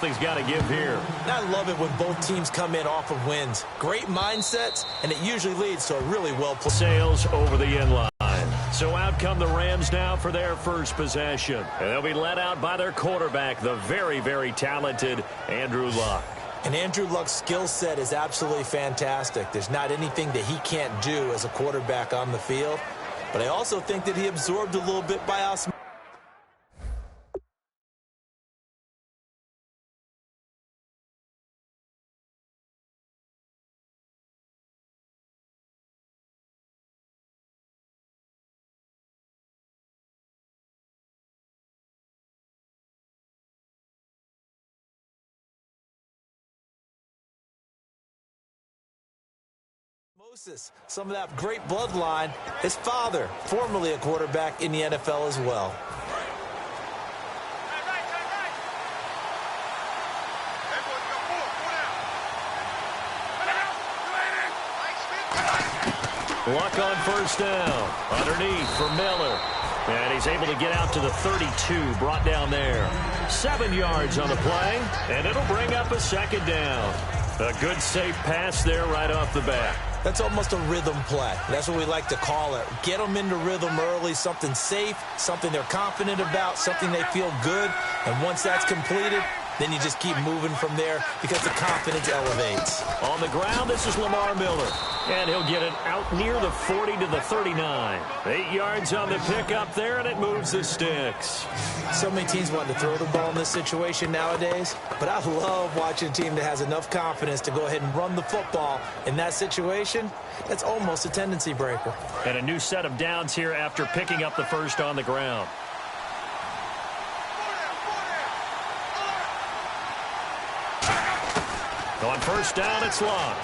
something's got to give here. I love it when both teams come in off of wins. Great mindsets, and it usually leads to a really well-played sails over the end line. So out come the Rams now for their first possession. And they'll be led out by their quarterback, the very, very talented Andrew Luck. And Andrew Luck's skill set is absolutely fantastic. There's not anything that he can't do as a quarterback on the field. But I also think that he absorbed a little bit by osmosis. Some of that great bloodline. His father, formerly a quarterback in the NFL as well. Luck on first down. Underneath for Miller. And he's able to get out to the 32, brought down there. 7 yards on the play, and it'll bring up a second down. A good, safe pass there right off the bat. That's almost a rhythm play. That's what we like to call it. Get them into rhythm early, something safe, something they're confident about, something they feel good. And once that's completed, then you just keep moving from there because the confidence elevates. On the ground, this is Lamar Miller. And he'll get it out near the 40 to the 39. 8 yards on the pickup there, and it moves the sticks. So many teams want to throw the ball in this situation nowadays, but I love watching a team that has enough confidence to go ahead and run the football in that situation. That's almost a tendency breaker. And a new set of downs here after picking up the first on the ground. On first down, it's Luck.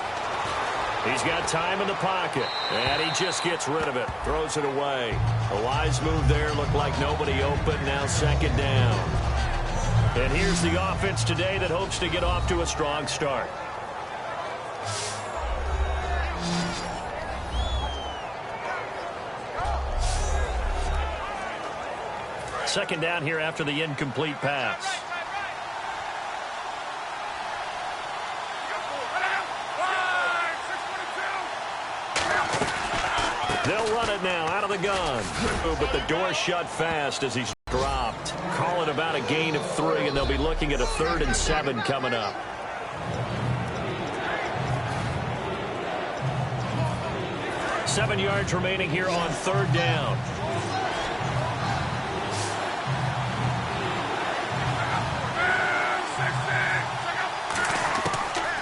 He's got time in the pocket, and he just gets rid of it, throws it away. A wise move there, looked like nobody open, now second down. And here's the offense today that hopes to get off to a strong start. Second down here after the incomplete pass. They'll run it now out of the gun. But the door shut fast as he's dropped. Call it about a gain of 3, and they'll be looking at a 3rd and 7 coming up. Seven yards remaining here on third down.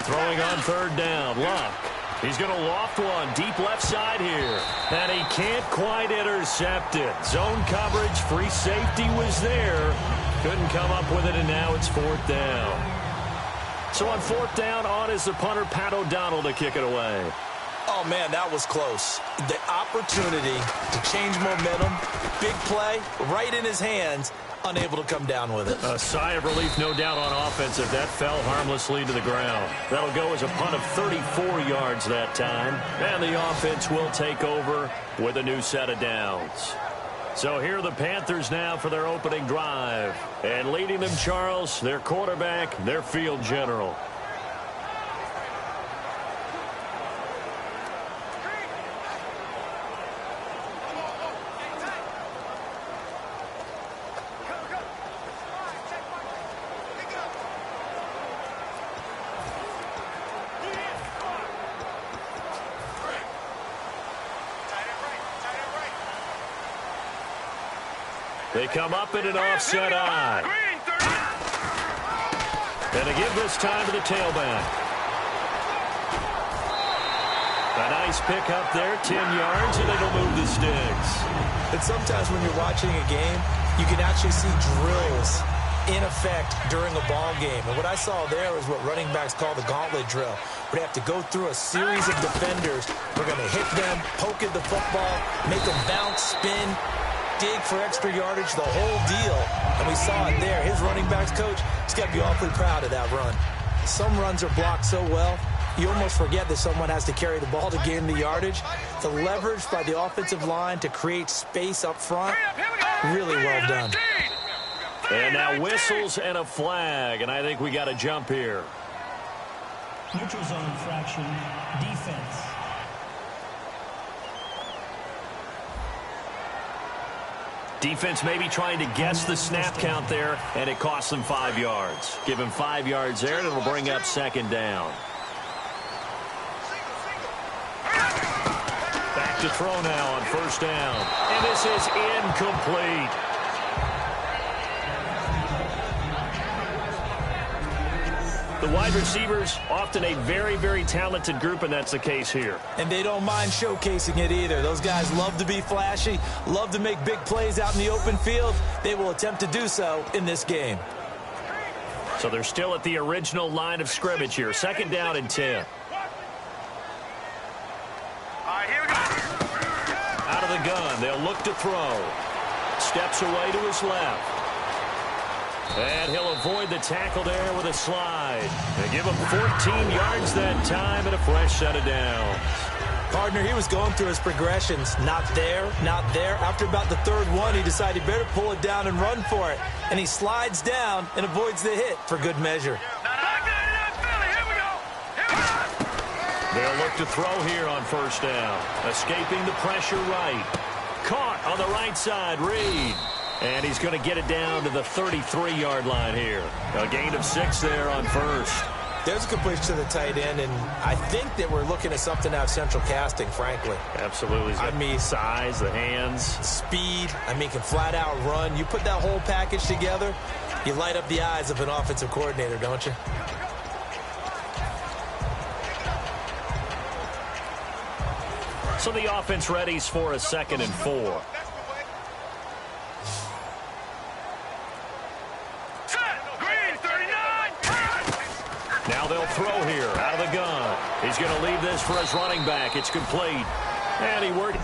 Throwing on third down, Luck. He's going to loft one deep left side here. And he can't quite intercept it. Zone coverage, free safety was there. Couldn't come up with it, and now it's fourth down. So on fourth down, on is the punter, Pat O'Donnell, to kick it away. Oh, man, that was close. The opportunity to change momentum, big play, right in his hands, unable to come down with it. A sigh of relief, no doubt, on offense if that fell harmlessly to the ground. That'll go as a punt of 34 yards that time. And the offense will take over with a new set of downs. So here are the Panthers now for their opening drive. And leading them, Charles, their quarterback, their field general. They come up in an offset eye. And they give this time to the tailback. A nice pick up there, 10 yards, and it'll move the sticks. And sometimes when you're watching a game, you can actually see drills in effect during a ball game. And what I saw there is what running backs call the gauntlet drill. We have to go through a series of defenders. We're going to hit them, poke at the football, make them bounce, spin, dig for extra yardage, the whole deal. And we saw it there. His running backs coach, he's got to be awfully proud of that run. Some runs are blocked so well, you almost forget that someone has to carry the ball to gain the yardage. The leverage by the offensive line to create space up front, really well done. And now whistles and a flag, and I think we got a jump here. Neutral zone infraction, defense. Defense maybe trying to guess the snap count there, and it costs them 5 yards. Give him 5 yards there, and it'll bring up second down. Back to throw now on first down. And this is incomplete. The wide receivers, often a very, very talented group, and that's the case here. And they don't mind showcasing it either. Those guys love to be flashy, love to make big plays out in the open field. They will attempt to do so in this game. So they're still at the original line of scrimmage here. Second down and 10. Out of the gun, they'll look to throw. Steps away to his left. And he'll avoid the tackle there with a slide. They give him 14 yards that time and a fresh set of downs. Partner, he was going through his progressions. Not there, not there. After about the third one, he decided he better pull it down and run for it. And he slides down and avoids the hit for good measure. They'll look to throw here on first down. Escaping the pressure right. Caught on the right side, Reed. And he's going to get it down to the 33-yard line here. A gain of 6 there on first. There's a completion to the tight end, and I think that we're looking at something out of central casting, frankly. Absolutely. I mean, size, the hands. Speed. I mean, can flat out run. You put that whole package together, you light up the eyes of an offensive coordinator, don't you? So the offense readies for a 2nd and 4. Now they'll throw here out of the gun. He's going to leave this for his running back. It's complete. And he worked.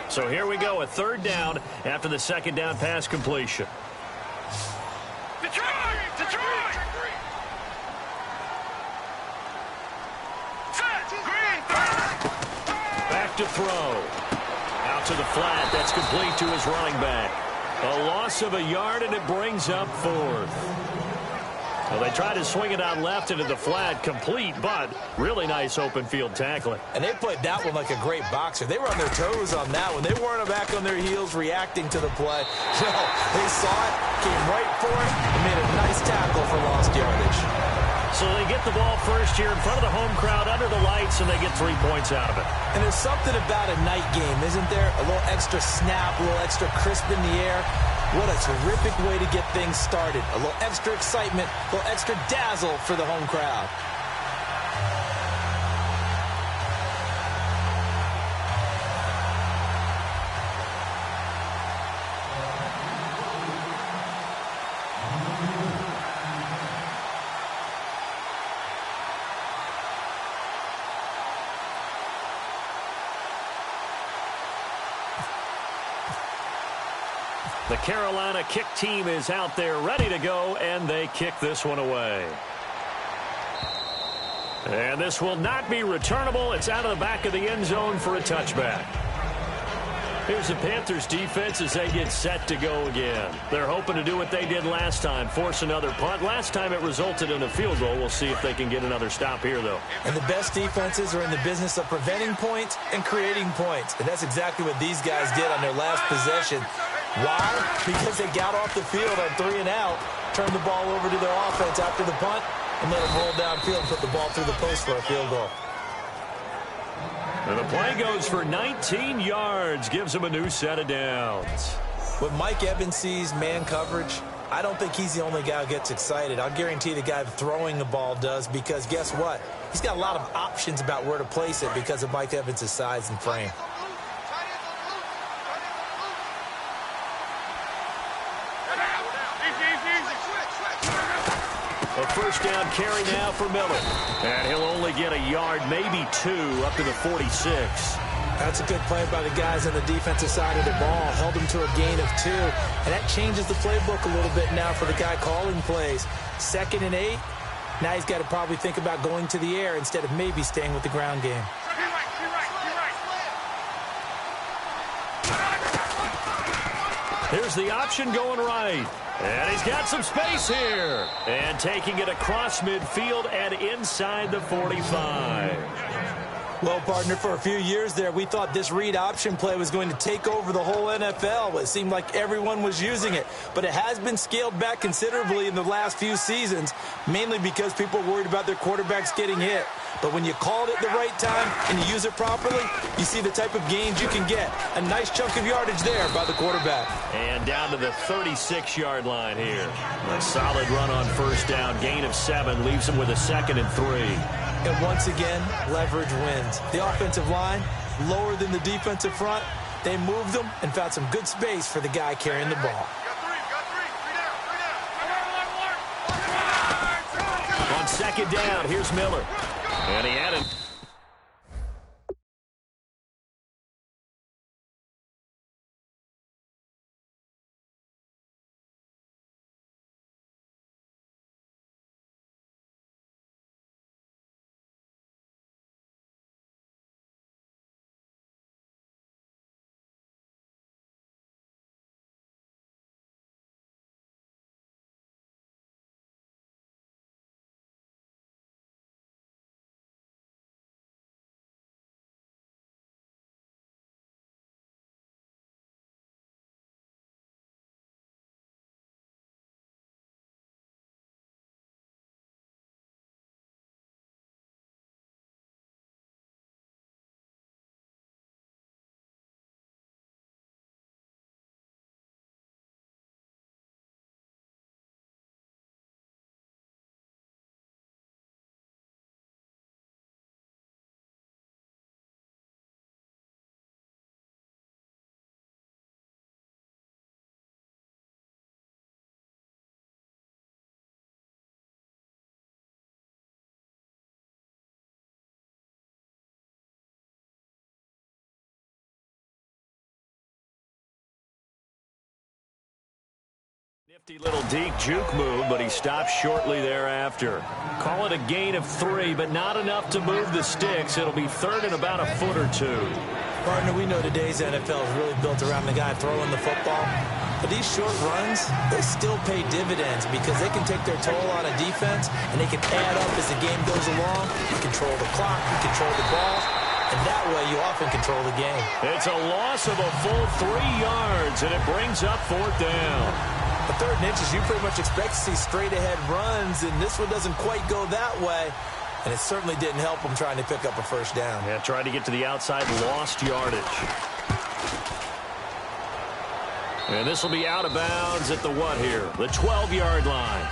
So here we go, a third down after the second down pass completion. Back to throw. Out to the flat. That's complete to his running back. A loss of a yard, and it brings up 4th. Well, they tried to swing it out left into the flat, complete, but really nice open field tackling. And they played that one like a great boxer. They were on their toes on that one. They weren't back on their heels reacting to the play. No, they saw it, came right for it, and made a nice tackle for lost yardage. So they get the ball first here in front of the home crowd under the lights, and they get 3 points out of it. And there's something about a night game, isn't there? A little extra snap, a little extra crisp in the air. What a terrific way to get things started. A little extra excitement, a little extra dazzle for the home crowd. The Carolina kick team is out there ready to go, and they kick this one away. And this will not be returnable. It's out of the back of the end zone for a touchback. Here's the Panthers defense as they get set to go again. They're hoping to do what they did last time, force another punt. Last time it resulted in a field goal. We'll see if they can get another stop here, though. And the best defenses are in the business of preventing points and creating points. And that's exactly what these guys did on their last possession. Why? Because they got off the field on 3 and out, turned the ball over to their offense after the punt, and let them roll downfield and put the ball through the post for a field goal. And the play goes for 19 yards, gives him a new set of downs. When Mike Evans sees man coverage, I don't think he's the only guy who gets excited. I'll guarantee the guy throwing the ball does, because guess what? He's got a lot of options about where to place it because of Mike Evans' size and frame. A first down carry now for Miller. And he'll only get a yard, maybe 2, up to the 46. That's a good play by the guys on the defensive side of the ball. Held him to a gain of 2. And that changes the playbook a little bit now for the guy calling plays. 2nd and 8. Now he's got to probably think about going to the air instead of maybe staying with the ground game. Here's the option going right. And he's got some space here. And taking it across midfield and inside the 45. Well, partner, for a few years there, we thought this read option play was going to take over the whole NFL. It seemed like everyone was using it. But it has been scaled back considerably in the last few seasons, mainly because people are worried about their quarterbacks getting hit. But when you call it at the right time and you use it properly, you see the type of gains you can get. A nice chunk of yardage there by the quarterback. And down to the 36-yard line here. A solid run on first down. Gain of 7 leaves him with a 2nd and 3. And once again, leverage wins. The offensive line, lower than the defensive front. They moved them and found some good space for the guy carrying the ball. On 2nd down, here's Miller. And he had it. Nifty little deep juke move, but he stops shortly thereafter. Call it a gain of 3, but not enough to move the sticks. It'll be 3rd and about a foot or 2. Partner, we know today's NFL is really built around the guy throwing the football. But these short runs, they still pay dividends because they can take their toll on a defense, and they can add up as the game goes along. You control the clock, you control the ball, and that way you often control the game. It's a loss of a full 3 yards, and it brings up 4th down. A 3rd and inches, you pretty much expect to see straight-ahead runs, and this one doesn't quite go that way. And it certainly didn't help him trying to pick up a 1st down. Yeah, tried to get to the outside, lost yardage. And this will be out of bounds at the what here? The 12-yard line.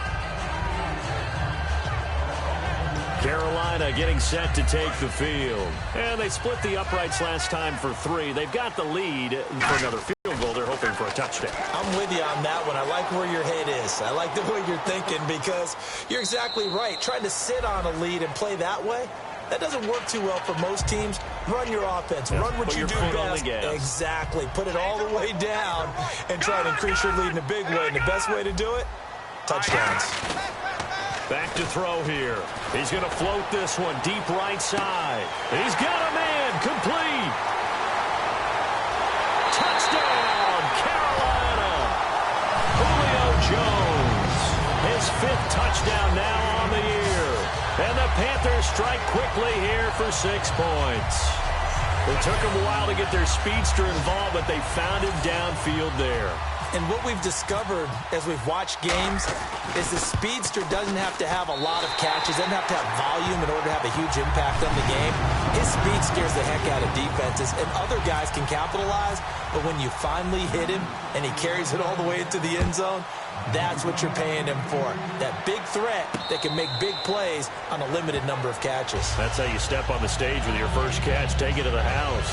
Carolina getting set to take the field. And they split the uprights last time for 3. They've got the lead for another field goal. They're hoping for a touchdown. I'm with you on that one. I like where your head is. I like the way you're thinking because you're exactly right. Trying to sit on a lead and play that way, that doesn't work too well for most teams. Run your offense. Run what you do best. Exactly. Put it all the way down and try to increase your lead in a big way. And the best way to do it, touchdowns. Back to throw here. He's going to float this one deep right side. He's got a man. Complete. Touchdown, Carolina. Julio Jones. His 5th touchdown now on the year. And the Panthers strike quickly here for 6 points. It took them a while to get their speedster involved, but they found him downfield there. And what we've discovered as we've watched games is the speedster doesn't have to have a lot of catches, doesn't have to have volume in order to have a huge impact on the game. His speed scares the heck out of defenses, and other guys can capitalize, but when you finally hit him and he carries it all the way into the end zone, that's what you're paying him for. That big threat that can make big plays on a limited number of catches. That's how you step on the stage with your first catch, take it to the house.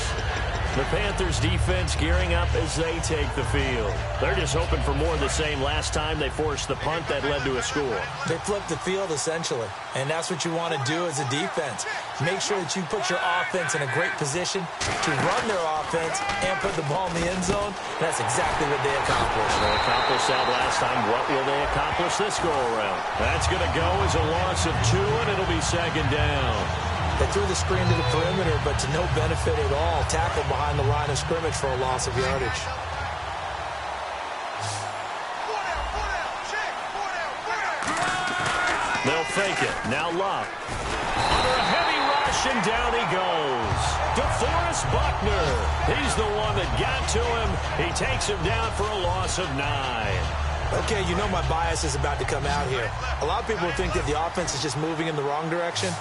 The Panthers defense gearing up as they take the field. They're just hoping for more of the same. Last time they forced the punt that led to a score. They flipped the field essentially, and that's what you want to do as a defense. Make sure that you put your offense in a great position to run their offense and put the ball in the end zone. That's exactly what they accomplished. They accomplished that last time. What will they accomplish this go-around? That's going to go as a loss of 2, and it'll be 2nd down. They threw the screen to the perimeter, but to no benefit at all. Tackled behind the line of scrimmage for a loss of yardage. Now Luck. Under a heavy rush, and down he goes. DeForest Buckner. He's the one that got to him. He takes him down for a loss of 9. Okay, you know my bias is about to come out here. A lot of people think that the offense is just moving in the wrong direction.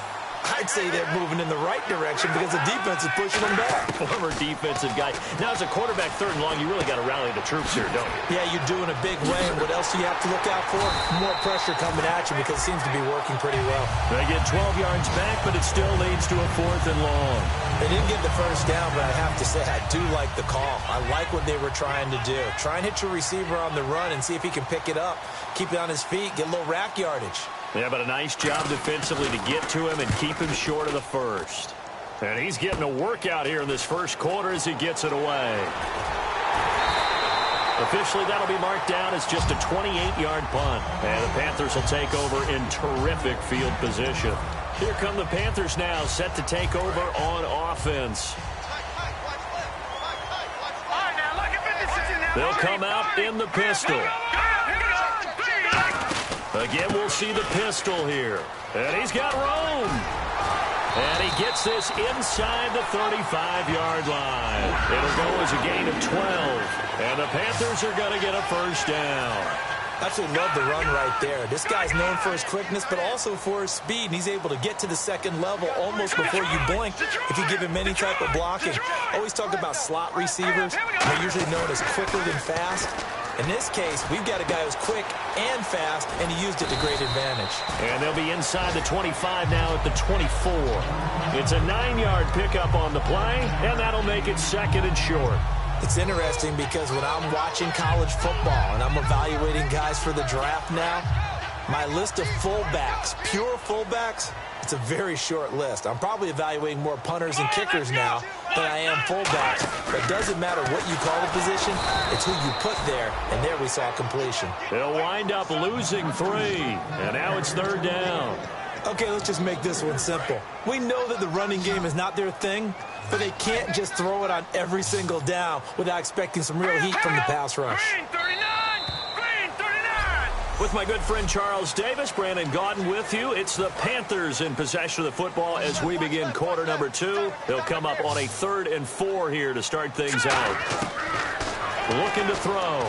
I'd say they're moving in the right direction because the defense is pushing them back. Former defensive guy. Now, as a quarterback, 3rd and long, you really got to rally the troops here, don't you? Yeah, you do in a big way. And what else do you have to look out for? More pressure coming at you because it seems to be working pretty well. They get 12 yards back, but it still leads to a 4th and long. They didn't get the first down, but I have to say I do like the call. I like what they were trying to do. Try and hit your receiver on the run and see if he can pick it up. Keep it on his feet, get a little rack yardage. Yeah, but a nice job defensively to get to him and keep him short of the first. And he's getting a workout here in this first quarter as he gets it away. Officially, that'll be marked down as just a 28-yard punt. And the Panthers will take over in terrific field position. Here come the Panthers now, set to take over on offense. They'll come out in the pistol. Again, we'll see the pistol here. And he's got room. And he gets this inside the 35-yard line. It'll go as a gain of 12. And the Panthers are going to get a first down. Absolutely love the run right there. This guy's known for his quickness, but also for his speed. And he's able to get to the second level almost before you blink if you give him any type of blocking. Always talk about slot receivers. They're usually known as quicker than fast. In this case, we've got a guy who's quick and fast, and he used it to great advantage. And they'll be inside the 25 now at the 24. It's a 9-yard pickup on the play, and that'll make it 2nd and short. It's interesting because when I'm watching college football and I'm evaluating guys for the draft now, my list of fullbacks, pure fullbacks, it's a very short list. I'm probably evaluating more punters and kickers now than I am fullbacks. But it doesn't matter what you call the position, it's who you put there, and there we saw completion. They'll wind up losing 3, and now it's 3rd down. Okay, let's just make this one simple. We know that the running game is not their thing, but they can't just throw it on every single down without expecting some real heat from the pass rush. With my good friend Charles Davis, Brandon Gaudin with you. It's the Panthers in possession of the football as we begin quarter number 2. They'll come up on a 3rd and 4 here to start things out. Looking to throw.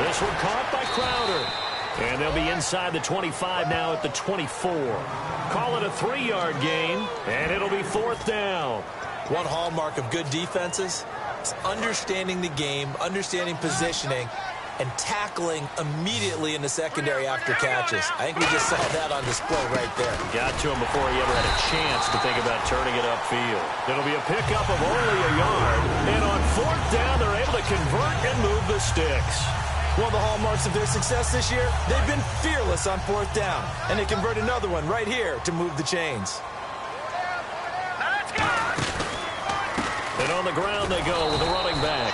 This one caught by Crowder. And they'll be inside the 25 now at the 24. Call it a 3-yard gain, and it'll be 4th down. One hallmark of good defenses is understanding the game, understanding positioning, and tackling immediately in the secondary after catches. I think we just saw that on display right there. Got to him before he ever had a chance to think about turning it upfield. It'll be a pickup of only a yard. And on 4th down, they're able to convert and move the sticks. One of the hallmarks of their success this year, they've been fearless on 4th down. And they convert another one right here to move the chains. And on the ground they go with a running back.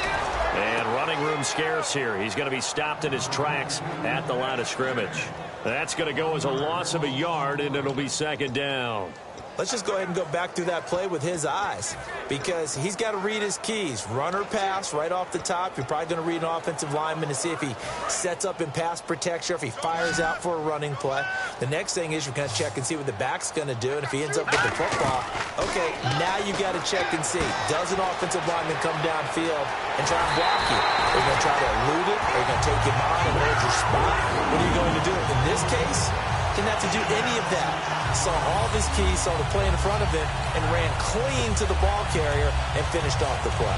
And running room scarce here. He's going to be stopped in his tracks at the line of scrimmage. That's going to go as a loss of a yard, and it'll be 2nd down. Let's just go ahead and go back through that play with his eyes because he's got to read his keys. Run or pass right off the top. You're probably going to read an offensive lineman to see if he sets up in pass protection or if he fires out for a running play. The next thing is you're going to check and see what the back's going to do. And if he ends up with the football, okay, now you got to check and see. Does an offensive lineman come downfield and try and block you? Are you going to try to elude it? Are you going to take him on and hold your spot? What are you going to do? In this case, didn't have to do any of that. Saw all of his keys, saw the play in front of him, and ran clean to the ball carrier and finished off the play.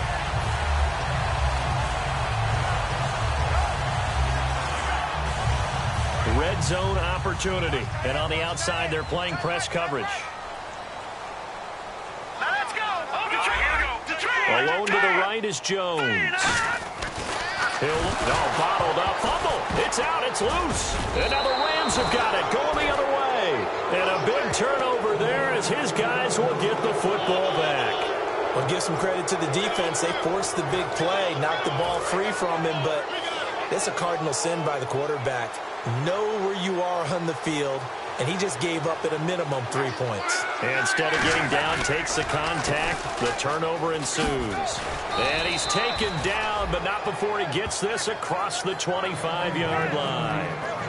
Red zone opportunity. And on the outside, they're playing press coverage. Let's go. Detroit. Alone to the right is Jones. Bottled up. Fumble. It's out. It's loose. And now the Rams have got it. Going the other way. And a big turnover there as his guys will get the football back. Well, give some credit to the defense. They forced the big play, knocked the ball free from him, but it's a cardinal sin by the quarterback. Know where you are on the field and he just gave up at a minimum 3 points. And instead of getting down, takes the contact. The turnover ensues. And he's taken down, but not before he gets this across the 25-yard line.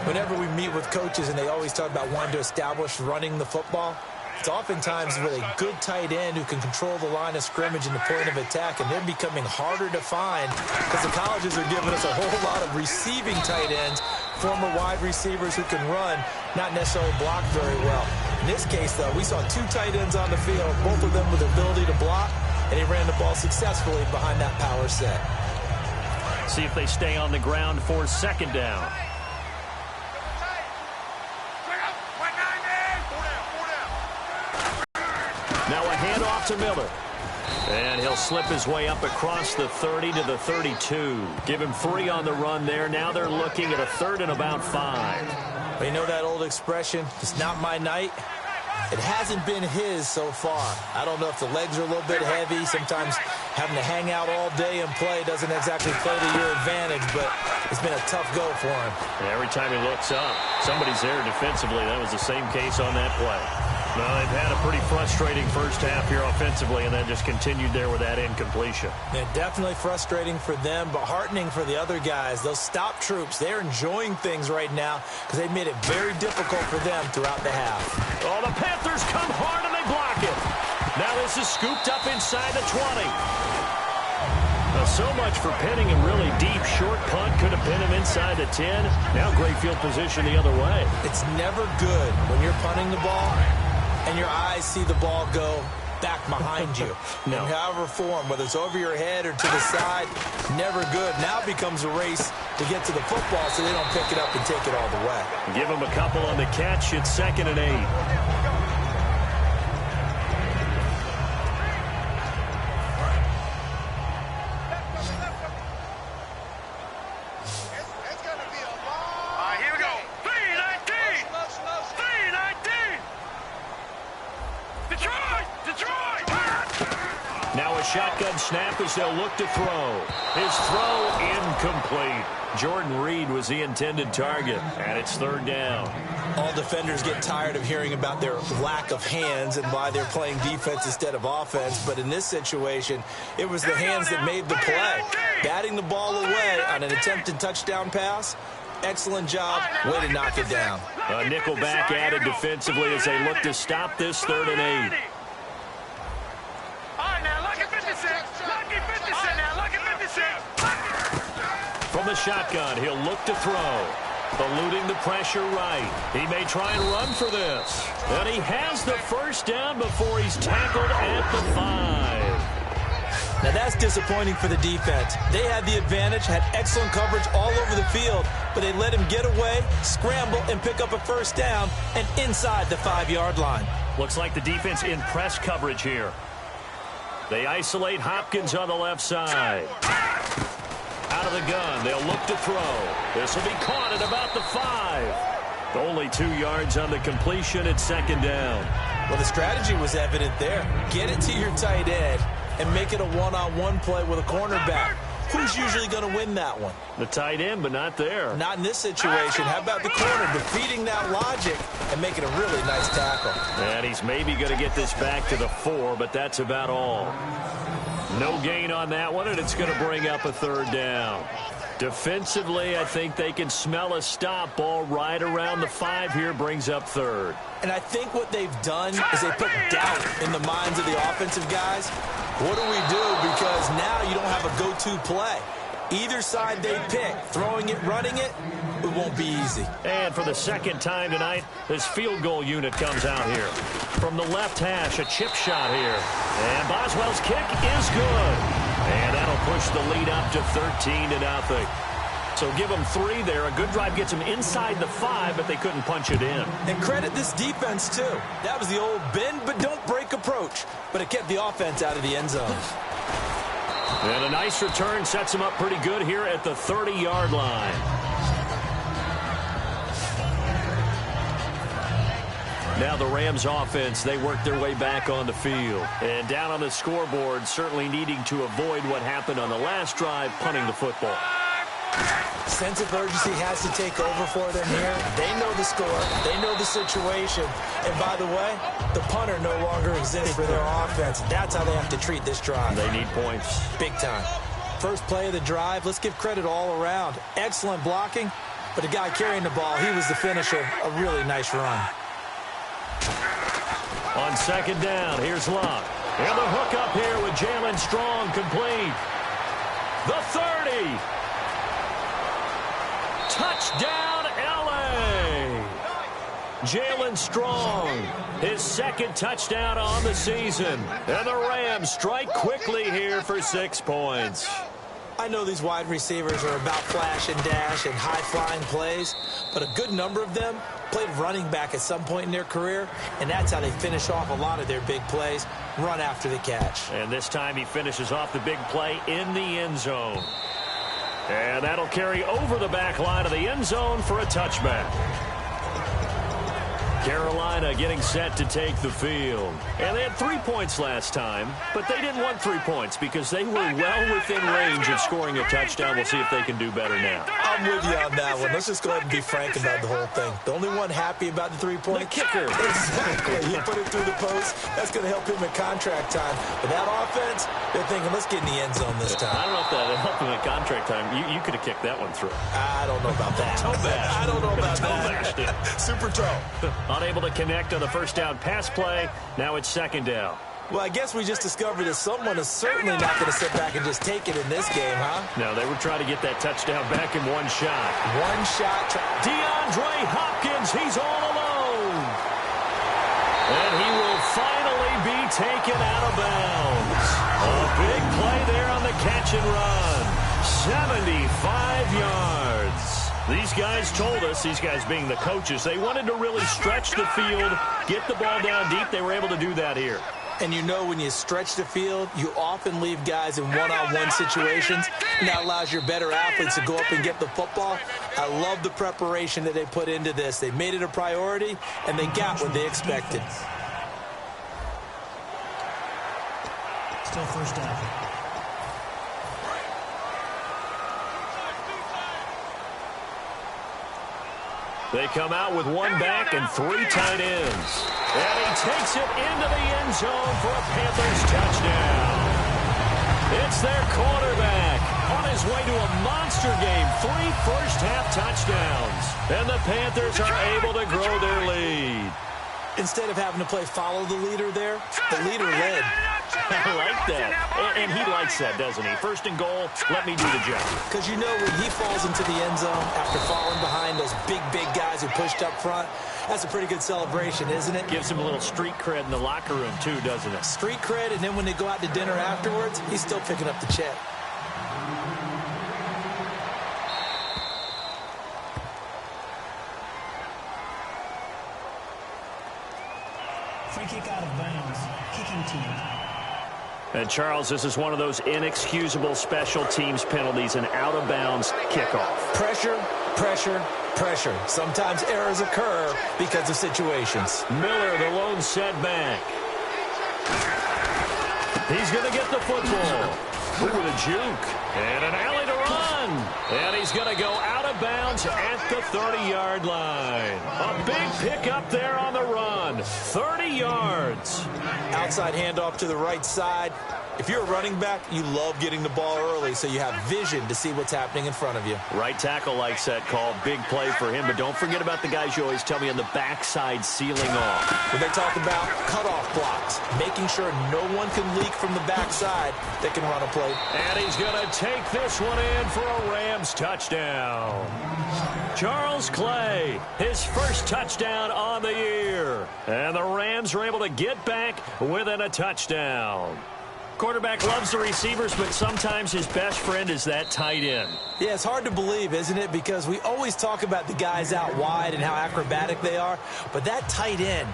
Whenever we meet with coaches and they always talk about wanting to establish running the football, it's oftentimes with a good tight end who can control the line of scrimmage and the point of attack, and they're becoming harder to find because the colleges are giving us a whole lot of receiving tight ends, former wide receivers who can run, not necessarily block very well. In this case, though, we saw 2 tight ends on the field, both of them with the ability to block, and he ran the ball successfully behind that power set. See if they stay on the ground for second down. Now a handoff to Miller. And he'll slip his way up across the 30 to the 32. Give him 3 on the run there. Now they're looking at a 3rd and about 5. Well, you know that old expression, it's not my night? It hasn't been his so far. I don't know if the legs are a little bit heavy. Sometimes having to hang out all day and play doesn't exactly play to your advantage, but it's been a tough go for him. And every time he looks up, somebody's there defensively. That was the same case on that play. No, they've had a pretty frustrating first half here offensively, and then just continued there with that incompletion. Yeah, definitely frustrating for them, but heartening for the other guys. Those stop troops, they're enjoying things right now because they made it very difficult for them throughout the half. Oh, the Panthers come hard and they block it. Now this is scooped up inside the 20. So much for pinning him really deep. Short punt could have pinned him inside the 10. Now great field position the other way. It's never good when you're punting the ball and your eyes see the ball go back behind you. No. In however form, whether it's over your head or to the side, never good. Now it becomes a race to get to the football so they don't pick it up and take it all the way. Give him a couple on the catch. It's 2nd and 8. Shotgun snap as they'll look to throw. His throw incomplete. Jordan Reed was the intended target, and it's 3rd down. All defenders get tired of hearing about their lack of hands and why they're playing defense instead of offense, but in this situation, it was the hands that made the play. Batting the ball away on an attempted touchdown pass, excellent job, way to knock it down. A nickel back added defensively as they look to stop this 3rd and 8. From the shotgun, he'll look to throw. Eluding the pressure right. He may try and run for this. And he has the first down before he's tackled at the 5. Now that's disappointing for the defense. They had the advantage, had excellent coverage all over the field, but they let him get away, scramble, and pick up a first down, and inside the 5-yard line. Looks like the defense in press coverage here. They isolate Hopkins on the left side. Out of the gun, they'll look to throw. This will be caught at about the 5. Only 2 yards on the completion at 2nd down. Well, the strategy was evident there. Get it to your tight end and make it a one-on-one play with a cornerback. Who's usually going to win that one? The tight end, but not there. Not in this situation. How about the corner defeating that logic and making a really nice tackle? And he's maybe going to get this back to the 4, but that's about all. No gain on that one, and it's going to bring up a 3rd down. Defensively, I think they can smell a stop. Ball right around the 5 here, brings up 3rd. And I think what they've done is they put doubt in the minds of the offensive guys. What do we do? Because now you don't have a go-to play. Either side they pick, throwing it, running it, it won't be easy. And for the 2nd time tonight, this field goal unit comes out here. From the left hash, a chip shot here. And Boswell's kick is good. And that'll push the lead up to 13-0. So give them 3 there. A good drive gets them inside the 5, but they couldn't punch it in. And credit this defense, too. That was the old bend but don't break approach. But it kept the offense out of the end zone. And a nice return sets them up pretty good here at the 30-yard line. Now the Rams offense, they work their way back on the field. And down on the scoreboard, certainly needing to avoid what happened on the last drive, punting the football. sense of urgency has to take over for them here. They know the score. They know the situation. And by the way, the punter no longer exists for their offense. That's how they have to treat this drive. They need points. Big time. First play of the drive, let's give credit all around. Excellent blocking, but the guy carrying the ball, he was the finisher. A really nice run. On second down, here's Luck. And the hook up here with Jalen Strong complete. The 30. Touchdown, L.A. Jalen Strong, his second touchdown on the season. And the Rams strike quickly here for 6 points. I know these wide receivers are about flash and dash and high-flying plays, but a good number of them played running back at some point in their career, and that's how they finish off a lot of their big plays, run after the catch. And this time he finishes off the big play in the end zone. And that'll carry over the back line of the end zone for a touchback. Carolina getting set to take the field. And they had 3 points last time, but they didn't want 3 points because they were well within range of scoring a touchdown. We'll see if they can do better now. I'm with you on that one. Let's just go ahead and be frank about the whole thing. The only one happy about the 3-point? The kicker. Exactly. He put it through the post. That's going to help him at contract time. But that offense, they're thinking, let's get in the end zone this time. I don't know if that helped him at contract time. You could have kicked that one through. I don't know about that. Toe bash. I don't know about toe that. Bashed it. Super toe. Unable to connect on the first down pass play. Now it's second down. Well, I guess we just discovered that someone is certainly not going to sit back and just take it in this game, huh? No, they were trying to get that touchdown back in one shot. One shot. DeAndre Hopkins, he's all alone. And he will finally be taken out of bounds. A big play there on the catch and run. 75 yards. These guys told us, these guys being the coaches, they wanted to really stretch the field, get the ball down deep. They were able to do that here. And you know when you stretch the field, you often leave guys in one-on-one situations, and that allows your better athletes to go up and get the football. I love the preparation that they put into this. They made it a priority, and they got what they expected. Still first down. They come out with one back and 3 tight ends. And he takes it into the end zone for a Panthers touchdown. It's their quarterback on his way to a monster game. 3 first-half touchdowns. And the Panthers are able to grow their lead. Instead of having to play follow the leader there, the leader led. I like that. And he likes that, doesn't he? First and goal, let me do the job. Because you know when he falls into the end zone after falling behind those big guys who pushed up front, that's a pretty good celebration, isn't it? Gives him a little street cred in the locker room, too, doesn't it? Street cred, and then when they go out to dinner afterwards, he's still picking up the check. Free kick out of bounds. Kicking team. And, Charles, this is one of those inexcusable special teams penalties, an out-of-bounds kickoff. Pressure, pressure, pressure. Sometimes errors occur because of situations. Miller, the lone setback. He's going to get the football. Ooh, with a juke. And an alley to run. And he's going to go out of bounds at the 30-yard line. A big pickup there on the run. 30 yards. Outside handoff to the right side. If you're a running back, you love getting the ball early so you have vision to see what's happening in front of you. Right tackle likes that call. Big play for him. But don't forget about the guys you always tell me on the backside sealing off. When they talk about cutoff blocks, making sure no one can leak from the backside that can run a play. And he's going to take this one in for a Rams touchdown. Charles Clay, his first touchdown on the year. And the Rams are able to get back within a touchdown. Quarterback loves the receivers, but sometimes his best friend is that tight end. Yeah, it's hard to believe, isn't it? Because we always talk about the guys out wide and how acrobatic they are. But that tight end,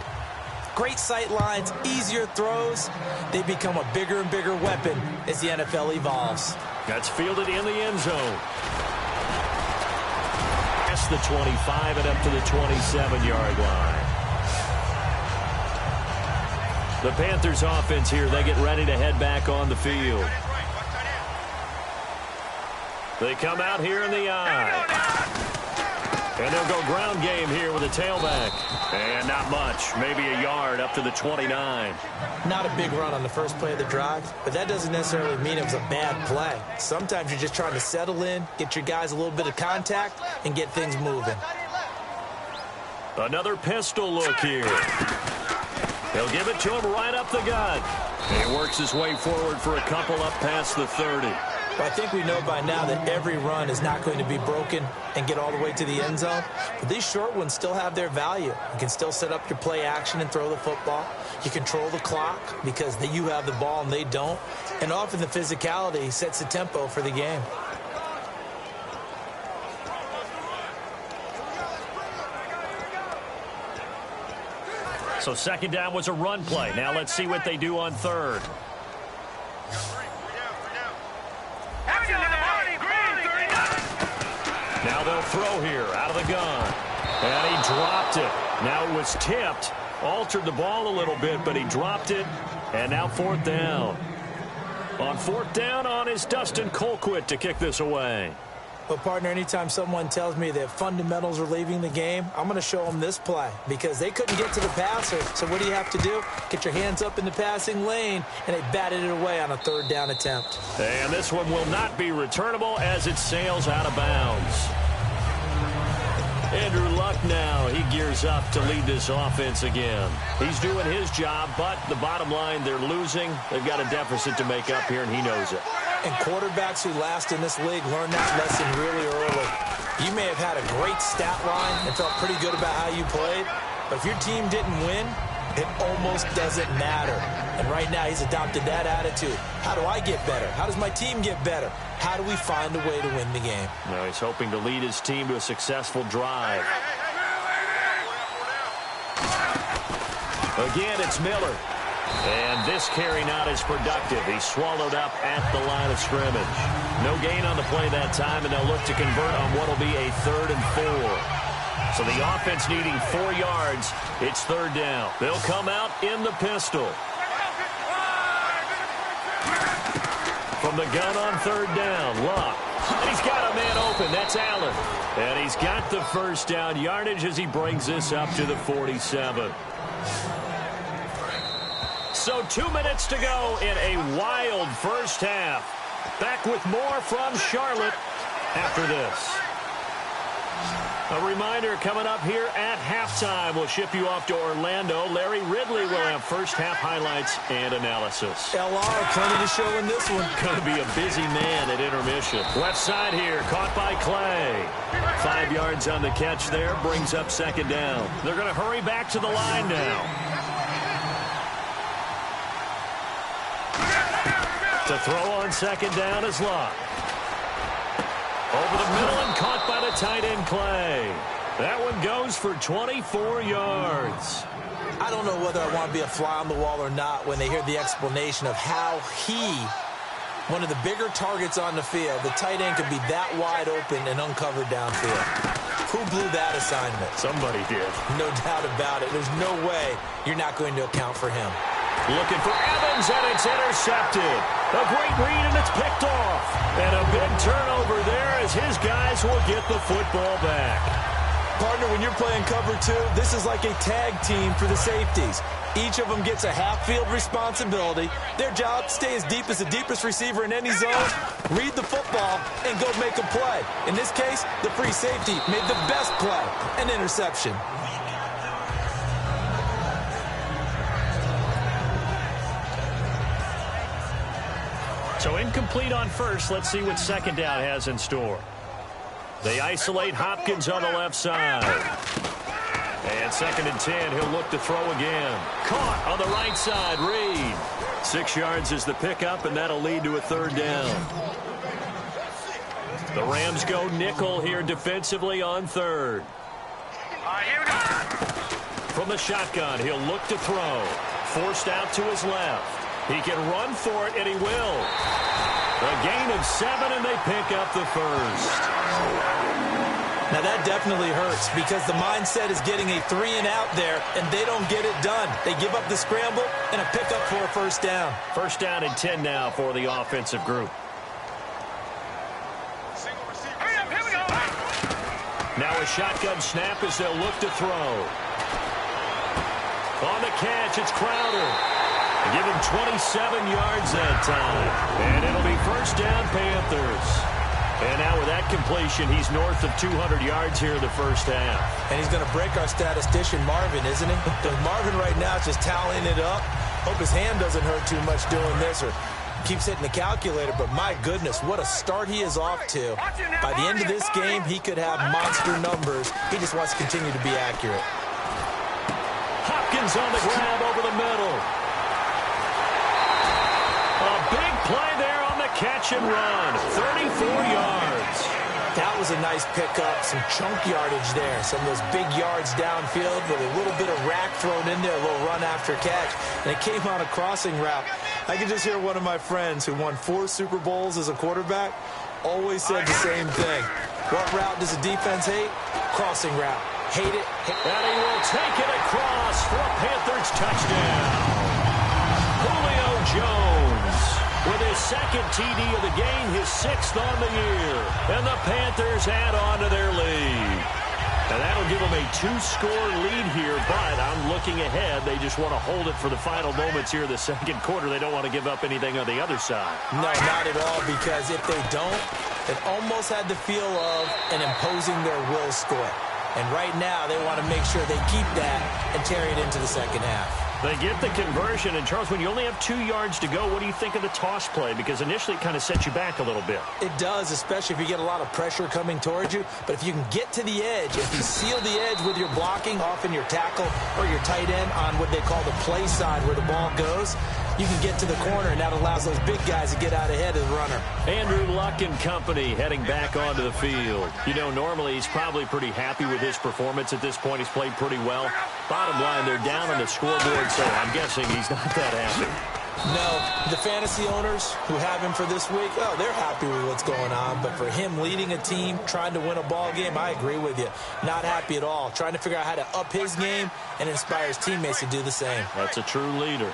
great sight lines, easier throws, they become a bigger and bigger weapon as the NFL evolves. That's fielded in the end zone. Past the 25 and up to the 27-yard line. The Panthers offense here, they get ready to head back on the field. They come out here in the I. And they'll go ground game here with a tailback. And not much, maybe a yard up to the 29. Not a big run on the first play of the drive, but that doesn't necessarily mean it was a bad play. Sometimes you're just trying to settle in, get your guys a little bit of contact, and get things moving. Another pistol look here. He'll give it to him right up the gut. He works his way forward for a couple up past the 30. Well, I think we know by now that every run is not going to be broken and get all the way to the end zone. But these short ones still have their value. You can still set up your play action and throw the football. You control the clock because you have the ball and they don't. And often the physicality sets the tempo for the game. So second down was a run play. Now let's see what they do on third. Now they'll throw here out of the gun. And he dropped it. Now it was tipped. Altered the ball a little bit, but he dropped it. And now fourth down. On fourth down is Dustin Colquitt to kick this away. Well, partner, anytime someone tells me that fundamentals are leaving the game, I'm going to show them this play because they couldn't get to the passer. So what do you have to do? Get your hands up in the passing lane, and they batted it away on a third down attempt. And this one will not be returnable as it sails out of bounds. Andrew Luck now, he gears up to lead this offense again. He's doing his job, but the bottom line, they're losing. They've got a deficit to make up here, and he knows it. And quarterbacks who last in this league learn that lesson really early. You may have had a great stat line and felt pretty good about how you played, but if your team didn't win, it almost doesn't matter. And right now he's adopted that attitude. How do I get better? How does my team get better? How do we find a way to win the game? Now he's hoping to lead his team to a successful drive. Again, it's Miller. And this carry not as productive. He's swallowed up at the line of scrimmage. No gain on the play that time, and they'll look to convert on what will be a 3rd and 4. So the offense needing 4 yards. It's third down. They'll come out in the pistol. From the gun on third down, Luck. And he's got a man open. That's Allen. And he's got the first down yardage as he brings this up to the 47. So 2 minutes to go in a wild first half. Back with more from Charlotte after this. A reminder coming up here at halftime. We'll ship you off to Orlando. Larry Ridley will have first half highlights and analysis. LR, plenty to show in this one. Going to be a busy man at intermission. Left side here, caught by Clay. 5 yards on the catch there, brings up second down. They're going to hurry back to the line now. To throw on second down is Luck. Over the middle and caught by the tight end Clay. That one goes for 24 yards. I don't know whether I want to be a fly on the wall or not when they hear the explanation of how one of the bigger targets on the field, the tight end could be that wide open and uncovered downfield. Who blew that assignment? Somebody did. No doubt about it. There's no way you're not going to account for him. Looking for Evans, and it's intercepted. A great read, and it's picked off. And a big turnover there as his guys will get the football back. Partner, when you're playing cover 2, this is like a tag team for the safeties. Each of them gets a half-field responsibility. Their job, stay as deep as the deepest receiver in any zone, read the football, and go make a play. In this case, the free safety made the best play, an interception. So incomplete on first. Let's see what second down has in store. They isolate Hopkins on the left side. And 2nd and 10, he'll look to throw again. Caught on the right side, Reed. 6 yards is the pickup, and that'll lead to a third down. The Rams go nickel here defensively on third. Here we go. From the shotgun, he'll look to throw. Forced out to his left. He can run for it, and he will. A gain of 7, and they pick up the first. Now, that definitely hurts because the mindset is getting a 3-and-out there, and they don't get it done. They give up the scramble and a pickup for a first down. First down and 10 now for the offensive group. Now a shotgun snap as they'll look to throw. On the catch, it's Crowder. Give him 27 yards that time. And it'll be first down, Panthers. And now with that completion, he's north of 200 yards here in the first half. And he's going to break our statistician, Marvin, isn't he? Marvin right now is just tallying it up. Hope his hand doesn't hurt too much doing this or keeps hitting the calculator. But my goodness, what a start he is off to. By the end of this game, he could have monster numbers. He just wants to continue to be accurate. Hopkins on the grab over the middle. A big play there on the catch and run. 34 yards. That was a nice pickup, some chunk yardage there. Some of those big yards downfield with a little bit of rack thrown in there, a little run after catch. And it came on a crossing route. I can just hear one of my friends who won 4 Super Bowls as a quarterback always said the same thing. What route does the defense hate? Crossing route. Hate it. And he will take it across for a Panthers touchdown. Julio Jones with his second TD of the game, his 6th on the year. And the Panthers add on to their lead. And that'll give them a 2-score lead here, but I'm looking ahead. They just want to hold it for the final moments here in the second quarter. They don't want to give up anything on the other side. No, not at all, because if they don't, it almost had the feel of an imposing their will score. And right now, they want to make sure they keep that and carry it into the second half. They get the conversion, and Charles, when you only have 2 yards to go, what do you think of the toss play? Because initially it kind of sets you back a little bit. It does, especially if you get a lot of pressure coming towards you. But if you can get to the edge, if you seal the edge with your blocking, often your tackle or your tight end on what they call the play side where the ball goes, you can get to the corner, and that allows those big guys to get out ahead of the runner. Andrew Luck and company heading back onto the field. You know, normally he's probably pretty happy with his performance at this point. He's played pretty well. Bottom line, they're down on the scoreboard, so I'm guessing he's not that happy. No, the fantasy owners who have him for this week, oh, they're happy with what's going on. But for him leading a team, trying to win a ball game, I agree with you. Not happy at all. Trying to figure out how to up his game and inspire his teammates to do the same. That's a true leader.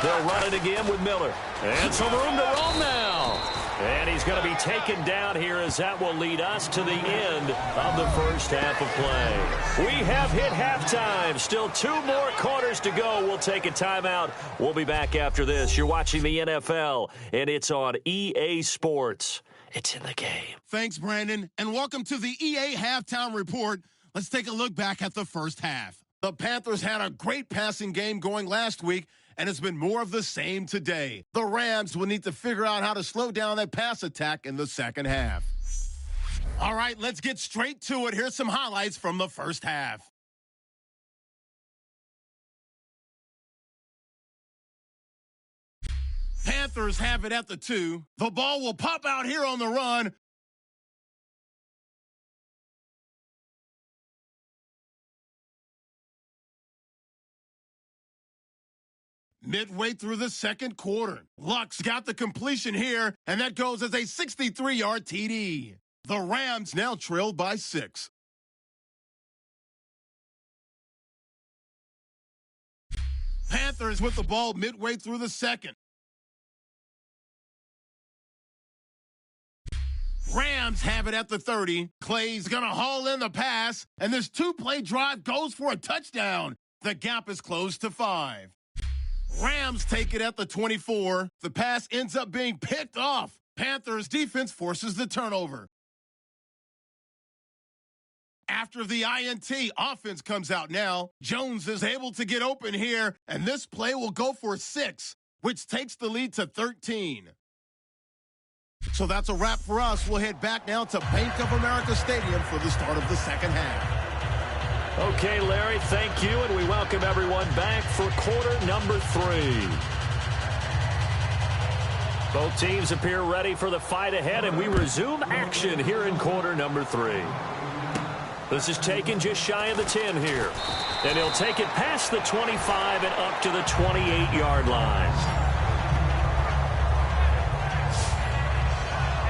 They'll run it again with Miller. And some room to roam now. And he's going to be taken down here as that will lead us to the end of the first half of play. We have hit halftime. Still 2 more quarters to go. We'll take a timeout. We'll be back after this. You're watching the NFL, and it's on EA Sports. It's in the game. Thanks, Brandon, and welcome to the EA Halftime Report. Let's take a look back at the first half. The Panthers had a great passing game going last week, and it's been more of the same today. The Rams will need to figure out how to slow down that pass attack in the second half. All right, let's get straight to it. Here's some highlights from the first half. Panthers have it at the 2. The ball will pop out here on the run. Midway through the second quarter, Luck's got the completion here, and that goes as a 63-yard TD. The Rams now trailed by 6. Panthers with the ball midway through the second. Rams have it at the 30. Clay's going to haul in the pass, and this 2-play drive goes for a touchdown. The gap is closed to 5. Rams take it at the 24. The pass ends up being picked off. Panthers defense forces the turnover. After the INT, offense comes out now. Jones is able to get open here, and this play will go for 6, which takes the lead to 13. So that's a wrap for us. We'll head back now to Bank of America Stadium for the start of the second half. Okay, Larry, thank you, and we welcome everyone back for quarter number 3. Both teams appear ready for the fight ahead, and we resume action here in quarter number 3. This is taken just shy of the 10 here, and he'll take it past the 25 and up to the 28-yard line.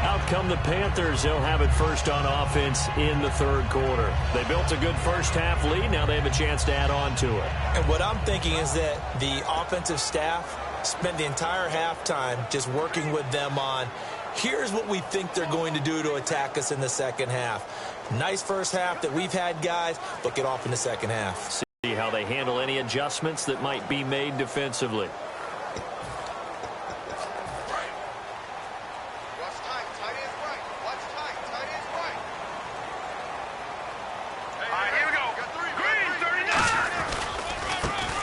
Out come the Panthers. They'll have it first on offense in the third quarter. They built a good first half lead. Now they have a chance to add on to it. And what I'm thinking is that the offensive staff spent the entire halftime just working with them on Here's what we think they're going to do to attack us in the second half. Nice first half that we've had, guys, but get off in the second half. See how they handle any adjustments that might be made defensively.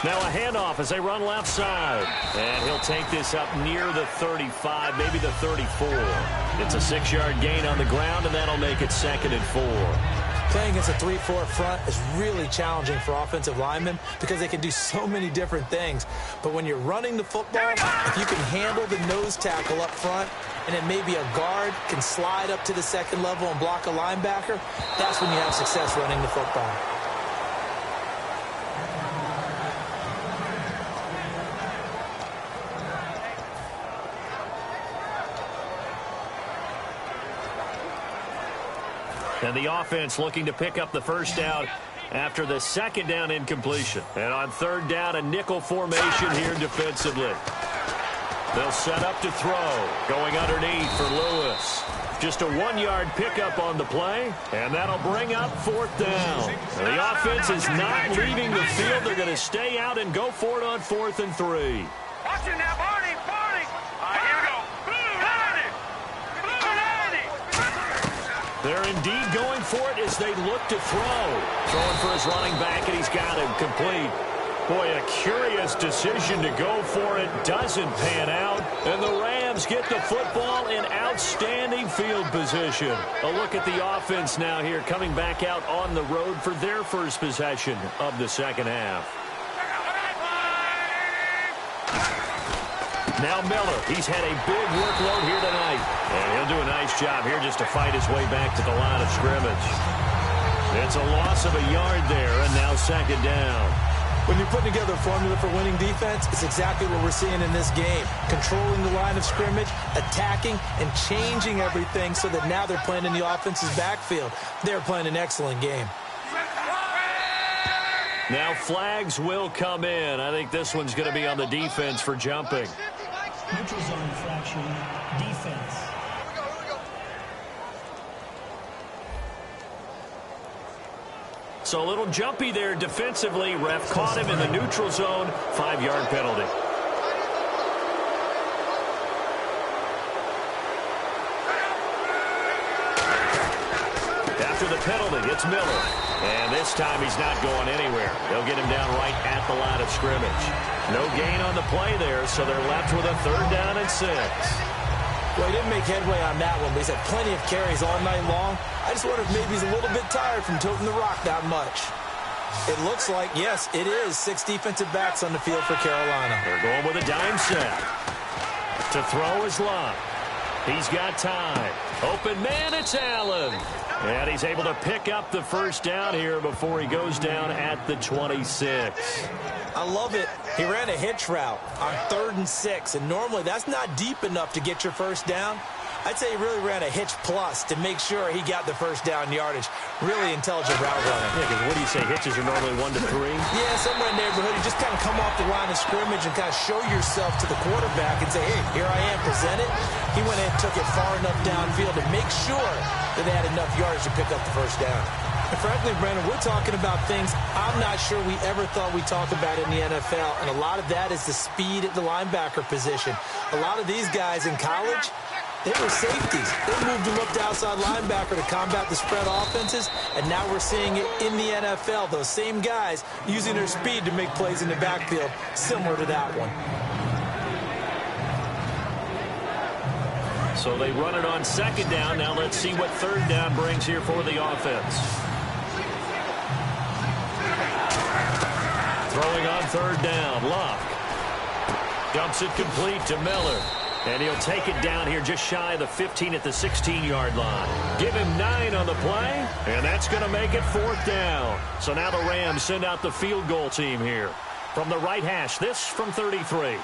Now a handoff as they run left side. And he'll take this up near the 35, maybe the 34. It's a 6-yard gain on the ground, and that'll make it 2nd and 4. Playing against a 3-4 front is really challenging for offensive linemen because they can do so many different things. But when you're running the football, if you can handle the nose tackle up front, and then maybe a guard can slide up to the second level and block a linebacker, that's when you have success running the football. And the offense looking to pick up the first down after the second down incompletion. And on third down, a nickel formation here defensively. They'll set up to throw. Going underneath for Lewis. Just a 1-yard pickup on the play, and that'll bring up 4th down. The offense is not leaving the field. They're going to stay out and go for it on 4th and 3. Watch it now, Barney. All right, here we go. They're indeed going for it as they look to throw. Throwing for his running back, and he's got him complete. Boy, a curious decision to go for it. Doesn't pan out. And the Rams get the football in outstanding field position. A look at the offense now here, coming back out on the road for their first possession of the second half. Now Miller, he's had a big workload here tonight. And he'll do a nice job here just to fight his way back to the line of scrimmage. It's a loss of a yard there, and now 2nd down. When you're putting together a formula for winning defense, it's exactly what we're seeing in this game. Controlling the line of scrimmage, attacking, and changing everything so that now they're playing in the offense's backfield. They're playing an excellent game. Now flags will come in. I think this one's going to be on the defense for jumping. Neutral zone infraction, defense. So a little jumpy there defensively. Ref caught him in the neutral zone. 5-yard penalty. After the penalty, it's Miller. And this time he's not going anywhere. They'll get him down right at the line of scrimmage. No gain on the play there, so they're left with a 3rd down and 6. Well, he didn't make headway on that one, but he's had plenty of carries all night long. I just wonder if maybe he's a little bit tired from toting the rock that much. It looks like, yes, it is 6 defensive backs on the field for Carolina. They're going with a dime set. To throw is Locke. He's got time. Open man, it's Allen. And he's able to pick up the first down here before he goes down at the 26. I love it. He ran a hitch route on 3rd and 6, and normally that's not deep enough to get your first down. I'd say he really ran a hitch plus to make sure he got the first down yardage. Really intelligent route running. Yeah, because what do you say, hitches are normally 1 to 3? Yeah, somewhere in the neighborhood. You just kind of come off the line of scrimmage and kind of show yourself to the quarterback and say, hey, here I am, present it. He went in and took it far enough downfield to make sure that they had enough yardage to pick up the first down. And frankly, Brandon, we're talking about things I'm not sure we ever thought we'd talk about in the NFL, and a lot of that is the speed at the linebacker position. A lot of these guys in college, they were safeties. They moved them up to outside linebacker to combat the spread offenses, and now we're seeing it in the NFL. Those same guys using their speed to make plays in the backfield, similar to that one. So they run it on 2nd down. Now let's see what 3rd down brings here for the offense. Throwing on 3rd down, Locke. Dumps it complete to Miller. And he'll take it down here just shy of the 15 at the 16-yard line. Give him 9 on the play, and that's going to make it 4th down. So now the Rams send out the field goal team here. From the right hash, this from 33.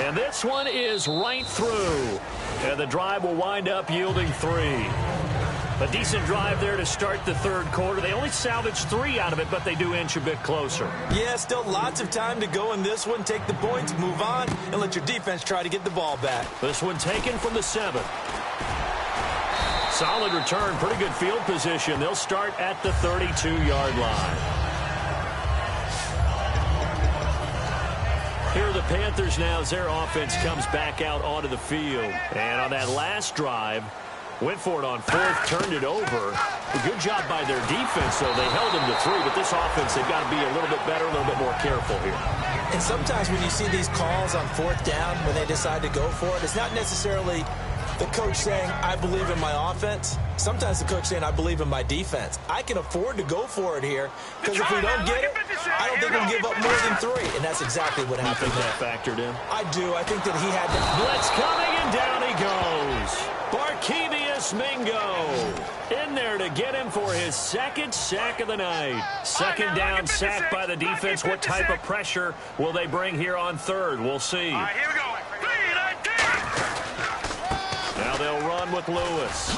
And this one is right through. And the drive will wind up yielding 3. A decent drive there to start the third quarter. They only salvaged 3 out of it, but they do inch a bit closer. Yeah, still lots of time to go in this one. Take the points, move on, and let your defense try to get the ball back. This one taken from the 7. Solid return, pretty good field position. They'll start at the 32-yard line. Here are the Panthers now as their offense comes back out onto the field. And on that last drive, went for it on 4th, turned it over. A good job by their defense, though. They held them to 3, but this offense, they've got to be a little bit better, a little bit more careful here. And sometimes when you see these calls on 4th down, when they decide to go for it, it's not necessarily the coach saying, I believe in my offense. Sometimes the coach saying, I believe in my defense. I can afford to go for it here because if we don't get it, I don't think we'll give up more than 3. And that's exactly what happened. You think that factored in? I do. I think that he had to. Blitz coming, and down he goes. Barkevius Mingo in there to get him for his 2nd sack of the night. 2nd down sack by the defense. What type of pressure will they bring here on 3rd? We'll see. All right, here we go. Now they'll run with Lewis.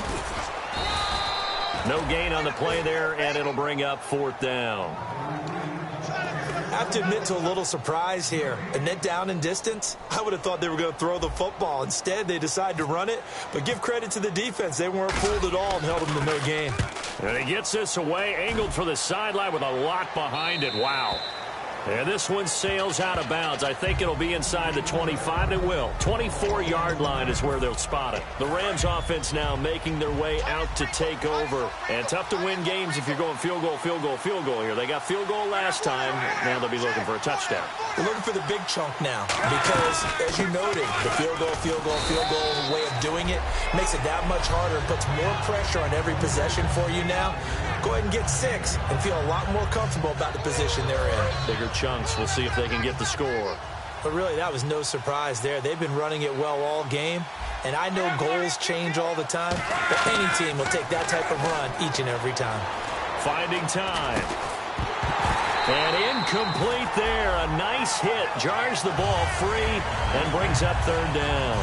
No gain on the play there, and it'll bring up 4th down. I have to admit to a little surprise here. A net down in distance, I would have thought they were going to throw the football. Instead, they decided to run it. But give credit to the defense. They weren't fooled at all and held them to no gain. And he gets this away, angled for the sideline with a lot behind it. Wow. And this one sails out of bounds. I think it'll be inside the 25. It will. 24-yard line is where they'll spot it. The Rams offense now making their way out to take over. And tough to win games if you're going field goal, field goal, field goal here. They got field goal last time. Now they'll be looking for a touchdown. They're looking for the big chunk now because, as you noted, the field goal way of doing it makes it that much harder and puts more pressure on every possession for you now. Go ahead and get 6 and feel a lot more comfortable about the position they're in. Bigger chunks. We'll see if they can get the score. But really, that was no surprise there. They've been running it well all game. And I know goals change all the time, but any team will take that type of run each and every time. Finding time. And incomplete there. A nice hit. Jars the ball free and brings up 3rd down.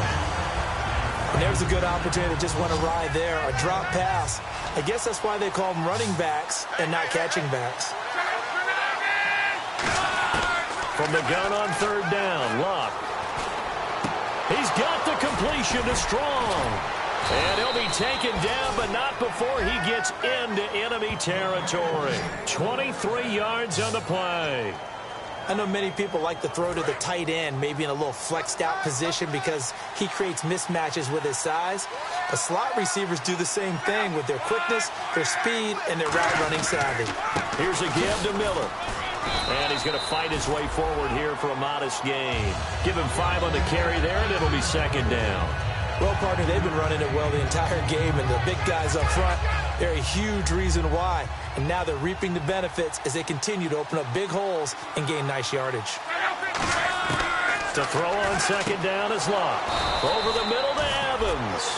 And there's a good opportunity. Just went awry there. A drop pass. I guess that's why they call them running backs and not catching backs. From the gun on 3rd down, Luck. He's got the completion to Strong. And he'll be taken down, but not before he gets into enemy territory. 23 yards on the play. I know many people like to throw to the tight end, maybe in a little flexed out position because he creates mismatches with his size. But slot receivers do the same thing with their quickness, their speed, and their route running savvy. Here's a give to Miller. And he's going to fight his way forward here for a modest gain. Give him 5 on the carry there, and it'll be 2nd down. Well, partner, they've been running it well the entire game, and the big guys up front, they're a huge reason why. And now they're reaping the benefits as they continue to open up big holes and gain nice yardage. To throw on 2nd down is Luck. Over the middle to Evans.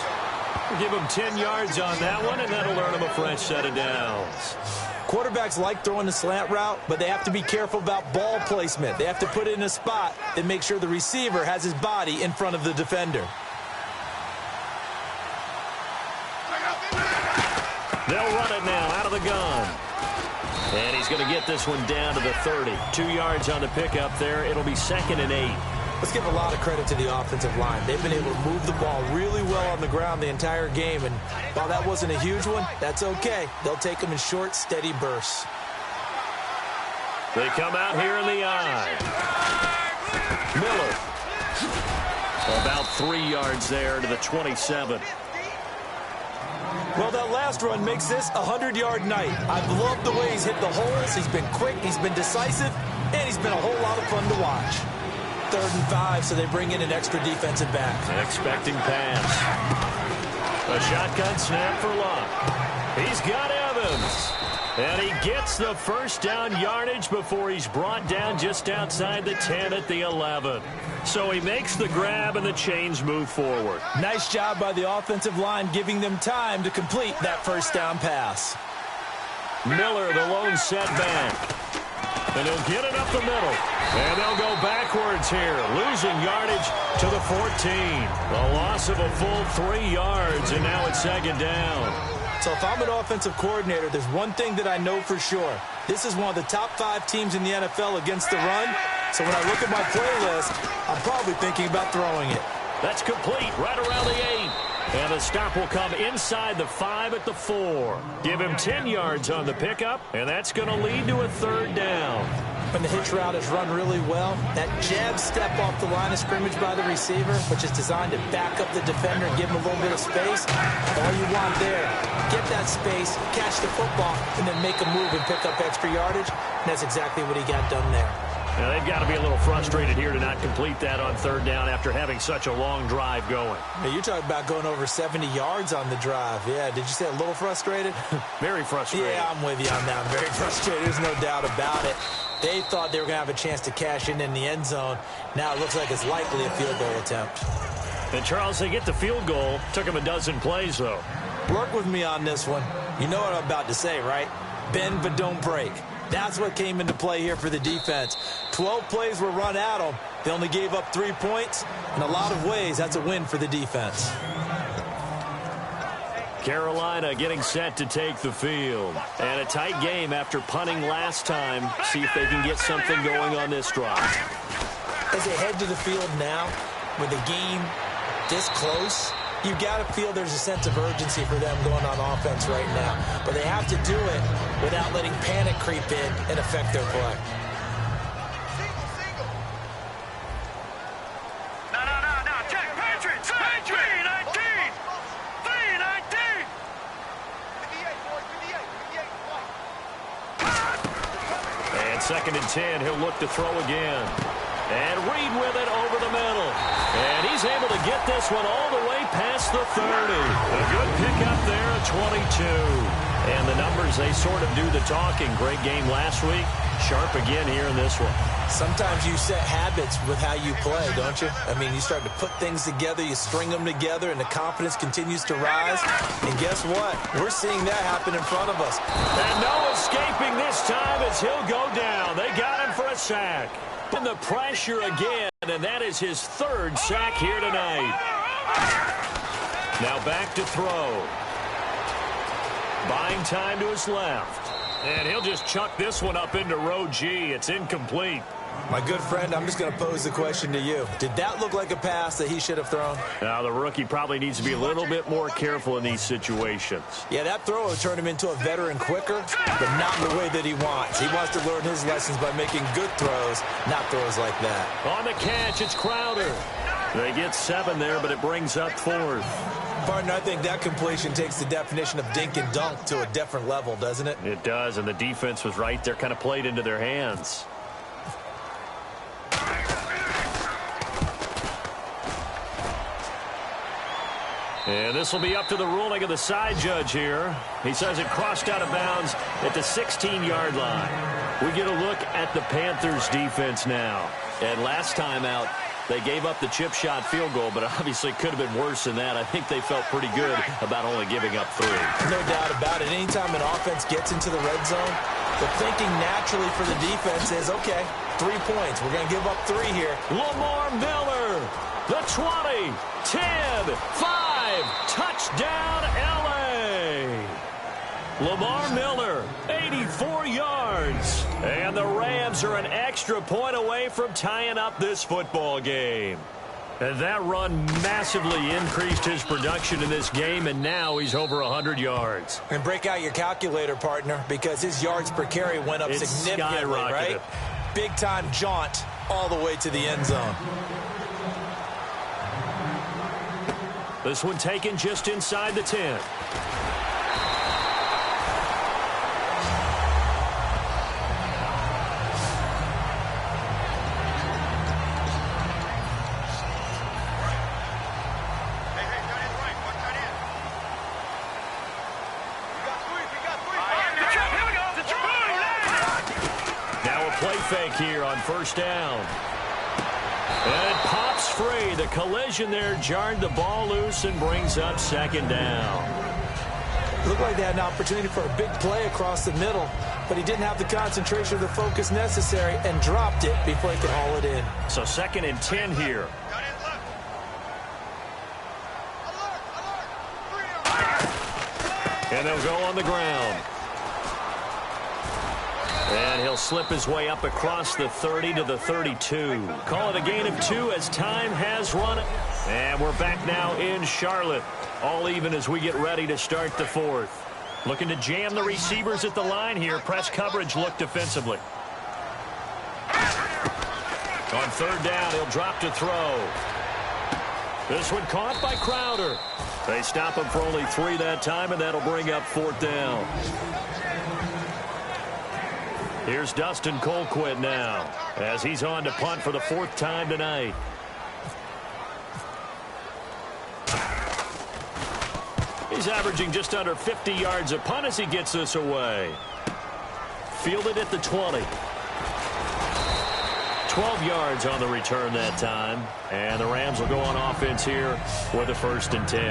Give him 10 yards on that one, and that'll earn him a fresh set of downs. Quarterbacks like throwing the slant route, but they have to be careful about ball placement. They have to put it in a spot that makes sure the receiver has his body in front of the defender. They'll run it now out of the gun. And he's going to get this one down to the 30. 2 yards on the pickup there. It'll be 2nd and 8. Let's give a lot of credit to the offensive line. They've been able to move the ball really well on the ground the entire game. And while that wasn't a huge one, that's okay. They'll take them in short, steady bursts. They come out here in the eye. Miller. About 3 yards there to the 27. Well, that last run makes this a 100-yard night. I've loved the way he's hit the holes. He's been quick, he's been decisive, and he's been a whole lot of fun to watch. 3rd and 5, so they bring in an extra defensive back. An expecting pass. A shotgun snap for Luck. He's got Evans. And he gets the 1st down yardage before he's brought down just outside the 10 at the 11. So he makes the grab and the chains move forward. Nice job by the offensive line giving them time to complete that 1st down pass. Miller, the lone setback. And he'll get it up the middle. And they'll go backwards here, losing yardage to the 14. A loss of a full 3 yards, and now it's 2nd down. So if I'm an offensive coordinator, there's one thing that I know for sure. This is one of the top 5 teams in the NFL against the run. So when I look at my playlist, I'm probably thinking about throwing it. That's complete right around the 8. And the stop will come inside the 5 at the 4. Give him 10 yards on the pickup, and that's going to lead to a 3rd down. When the hitch route is run really well, that jab step off the line of scrimmage by the receiver, which is designed to back up the defender and give him a little bit of space, all you want there, get that space, catch the football, and then make a move and pick up extra yardage, and that's exactly what he got done there. Now, they've got to be a little frustrated here to not complete that on 3rd down after having such a long drive going. Now, you're talking about going over 70 yards on the drive. Yeah, did you say a little frustrated? Very frustrated. Yeah, I'm with you on that. I'm very frustrated. There's no doubt about it. They thought they were going to have a chance to cash in the end zone. Now it looks like it's likely a field goal attempt. And, Charles, they get the field goal. Took them a dozen plays, though. Work with me on this one. You know what I'm about to say, right? Bend but don't break. That's what came into play here for the defense. 12 plays were run at them. They only gave up 3 points. In a lot of ways, that's a win for the defense. Carolina getting set to take the field. And a tight game after punting last time. See if they can get something going on this drive. As they head to the field now, with the game this close, you've got to feel there's a sense of urgency for them going on offense right now. But they have to do it without letting panic creep in and affect their play. No. Check. Patriots. 319. 319. And 2nd and 10. He'll look to throw again. And Reed with it over the middle. And he's able to get this one all the way past the 30. A good pickup there at 22. And the numbers, they sort of do the talking. Great game last week. Sharp again here in this one. Sometimes you set habits with how you play, don't you? I mean, you start to put things together, you string them together, and the confidence continues to rise. And guess what? We're seeing that happen in front of us. And no escaping this time as he'll go down. They got him for a sack. And the pressure again, and that is his 3rd sack here tonight. Now back to throw. Buying time to his left. And he'll just chuck this one up into row G. It's incomplete. My good friend, I'm just going to pose the question to you. Did that look like a pass that he should have thrown? Now, the rookie probably needs to be a little bit more careful in these situations. Yeah, that throw will turn him into a veteran quicker, but not in the way that he wants. He wants to learn his lessons by making good throws, not throws like that. On the catch, it's Crowder. They get 7 there, but it brings up 4th. Partner, I think that completion takes the definition of dink and dunk to a different level, doesn't it? It does, and the defense was right there, kind of played into their hands. And this will be up to the ruling of the side judge here. He says it crossed out of bounds at the 16-yard line. We get a look at the Panthers' defense now. And last time out, they gave up the chip shot field goal, but obviously could have been worse than that. I think they felt pretty good about only giving up 3. No doubt about it. Anytime an offense gets into the red zone, the thinking naturally for the defense is, okay, 3 points. We're going to give up 3 here. Lamar Miller, the 20, 10, 5, touchdown, L.A. Lamar Miller, 84 yards. And the Rams are an extra point away from tying up this football game. And that run massively increased his production in this game, and now he's over 100 yards. And break out your calculator, partner, because his yards per carry went up significantly, right? Big-time jaunt all the way to the end zone. This one taken just inside the 10. Fake here on 1st down. And it pops free. The collision there jarred the ball loose and brings up 2nd down. Looked like they had an opportunity for a big play across the middle, but he didn't have the concentration or the focus necessary and dropped it before he could haul it in. So 2nd and 10 here. And they'll go on the ground. And he'll slip his way up across the 30 to the 32. Call it a gain of 2 as time has run. And we're back now in Charlotte. All even as we get ready to start the 4th. Looking to jam the receivers at the line here. Press coverage look defensively. On 3rd down, he'll drop to throw. This one caught by Crowder. They stop him for only 3 that time, and that'll bring up 4th down. Here's Dustin Colquitt now as he's on to punt for the 4th time tonight. He's averaging just under 50 yards a punt as he gets this away. Fielded at the 20. 12 yards on the return that time. And the Rams will go on offense here with a 1st and 10.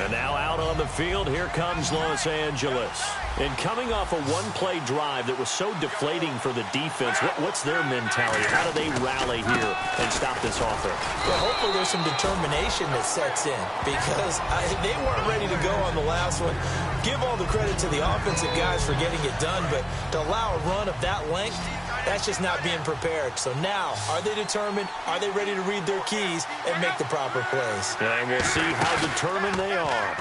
And now out on the field, here comes Los Angeles. And coming off a one-play drive that was so deflating for the defense, what's their mentality? How do they rally here and stop this offense? Well, hopefully there's some determination that sets in because they weren't ready to go on the last one. Give all the credit to the offensive guys for getting it done, but to allow a run of that length, that's just not being prepared. So now, are they determined? Are they ready to read their keys and make the proper plays? And we'll see how determined they are.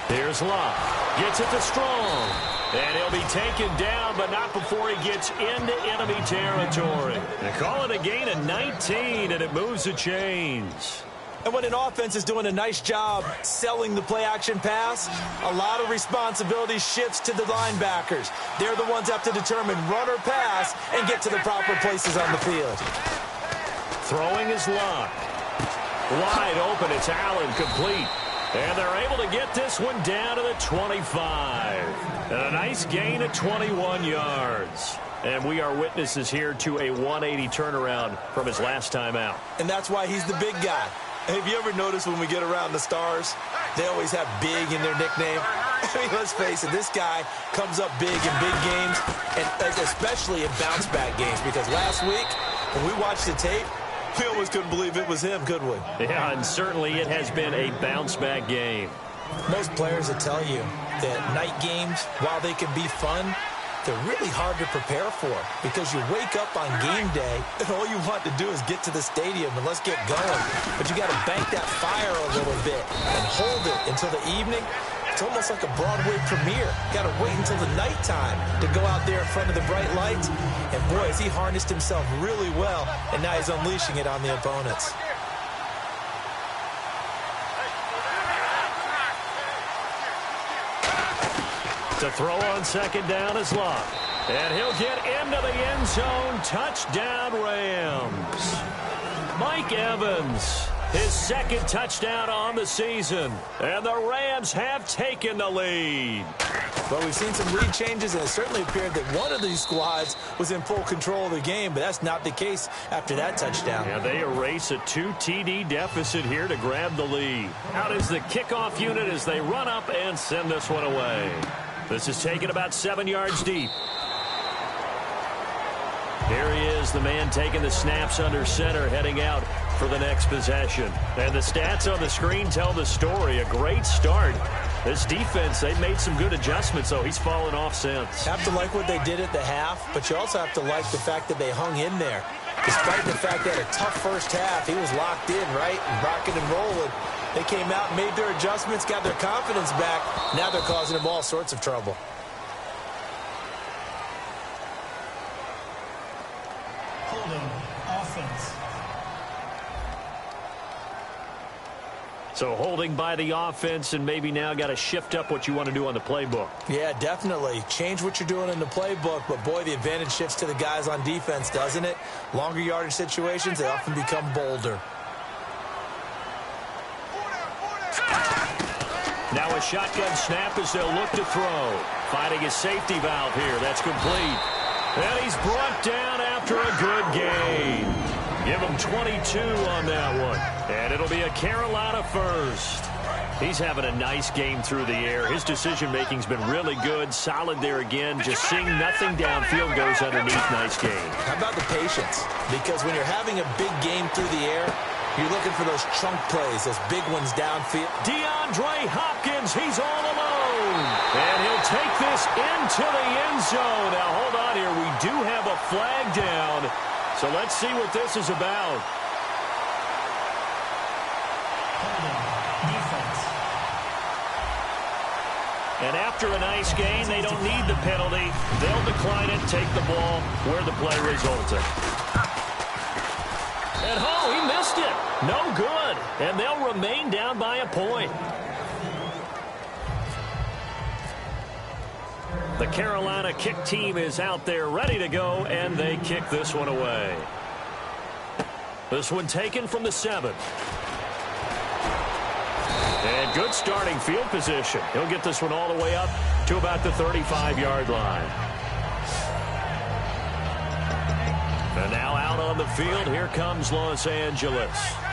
Here's Locke. Gets it to Strong. And he'll be taken down, but not before he gets into enemy territory. They call it a gain of 19, and it moves the chains. And when an offense is doing a nice job selling the play-action pass, a lot of responsibility shifts to the linebackers. They're the ones that have to determine run or pass and get to the proper places on the field. Throwing is Locke. Wide open, it's Allen, complete. And they're able to get this one down to the 25. And a nice gain of 21 yards. And we are witnesses here to a 180 turnaround from his last time out. And that's why he's the big guy. Have you ever noticed when we get around the Stars, they always have big in their nickname? I mean, let's face it, this guy comes up big in big games, and especially in bounce-back games, because last week, when we watched the tape, we almost couldn't believe it was him, could we? Yeah, and certainly it has been a bounce-back game. Most players will tell you that night games, while they can be fun, they're really hard to prepare for because you wake up on game day and all you want to do is get to the stadium and let's get going. But you got to bank that fire a little bit and hold it until the evening. It's almost like a Broadway premiere. Got to wait until the nighttime to go out there in front of the bright lights. And boy, has he harnessed himself really well, and now he's unleashing it on the opponents. To throw on 2nd down is Locke. And he'll get into the end zone. Touchdown, Rams. Mike Evans, his 2nd touchdown on the season. And the Rams have taken the lead. Well, we've seen some lead changes, and it certainly appeared that one of these squads was in full control of the game, but that's not the case after that touchdown. Yeah, they erase a 2 TD deficit here to grab the lead. Out is the kickoff unit as they run up and send this one away. This is taken about 7 yards deep. Here he is, the man taking the snaps under center, heading out for the next possession. And the stats on the screen tell the story. A great start. This defense, they've made some good adjustments, though. He's fallen off since. Have to like what they did at the half, but you also have to like the fact that they hung in there. Despite the fact that a tough first half, he was locked in, right, and rocking and rolling. They came out and made their adjustments, got their confidence back. Now they're causing them all sorts of trouble. Holding offense. So holding by the offense, and maybe now got to shift up what you want to do on the playbook. Yeah, definitely. Change what you're doing in the playbook, but boy, the advantage shifts to the guys on defense, doesn't it? Longer yardage situations, they often become bolder. Now a shotgun snap as they'll look to throw. Finding a safety valve here. That's complete. And he's brought down after a good gain. Give him 22 on that one. And it'll be a Carolina first. He's having a nice game through the air. His decision-making's been really good. Solid there again. Just seeing nothing downfield, goes underneath. Nice game. How about the patience? Because when you're having a big game through the air, You're looking for those chunk plays, those big ones downfield. DeAndre Hopkins, he's all alone. And he'll take this into the end zone. Now, hold on here. We do have a flag down. So let's see what this is about. And after a nice gain, they don't need the penalty. They'll decline it, take the ball where the play resulted. And he missed it. No good. And they'll remain down by a point. The Carolina kick team is out there ready to go, and they kick this one away. This one taken from the 7. And good starting field position. He'll get this one all the way up to about the 35-yard line. And now out on the field, here comes Los Angeles.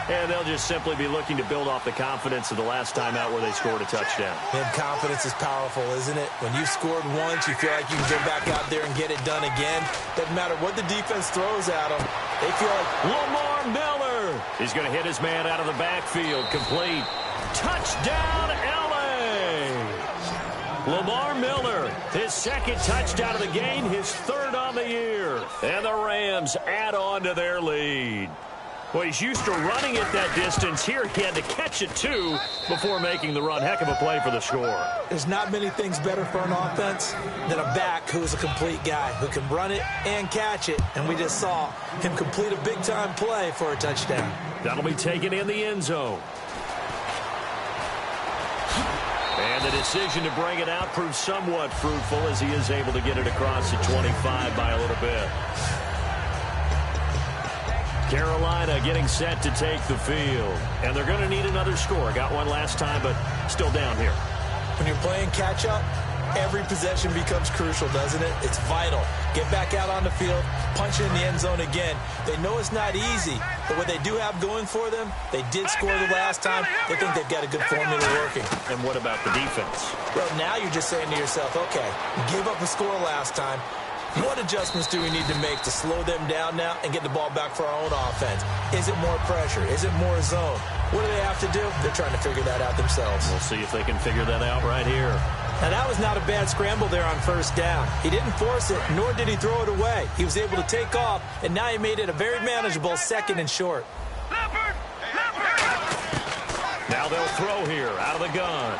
And they'll just simply be looking to build off the confidence of the last time out where they scored a touchdown. And confidence is powerful, isn't it? When you've scored once, you feel like you can go back out there and get it done again. Doesn't matter what the defense throws at them. They feel like Lamar Miller. He's going to hit his man out of the backfield. Complete. Touchdown, L.A. Lamar Miller, his second touchdown of the game, his third on the year. And the Rams add on to their lead. Well, he's used to running it that distance. Here he had to catch it, too, before making the run. Heck of a play for the score. There's not many things better for an offense than a back who is a complete guy, who can run it and catch it. And we just saw him complete a big-time play for a touchdown. That'll be taken in the end zone. And the decision to bring it out proves somewhat fruitful as he is able to get it across the 25 by a little bit. Carolina getting set to take the field. And they're going to need another score. Got one last time, but still down here. When you're playing catch-up, every possession becomes crucial, doesn't it? It's vital. Get back out on the field, punch it in the end zone again. They know it's not easy, but what they do have going for them, they did score the last time. They think they've got a good formula working. And what about the defense? Well, now you're just saying to yourself, okay, we gave up a score last time. What adjustments do we need to make to slow them down now and get the ball back for our own offense? Is it more pressure? Is it more zone? What do they have to do? They're trying to figure that out themselves. We'll see if they can figure that out right here. Now, that was not a bad scramble there on first down. He didn't force it, nor did he throw it away. He was able to take off, and now he made it a very manageable second and short. Now they'll throw here out of the gun.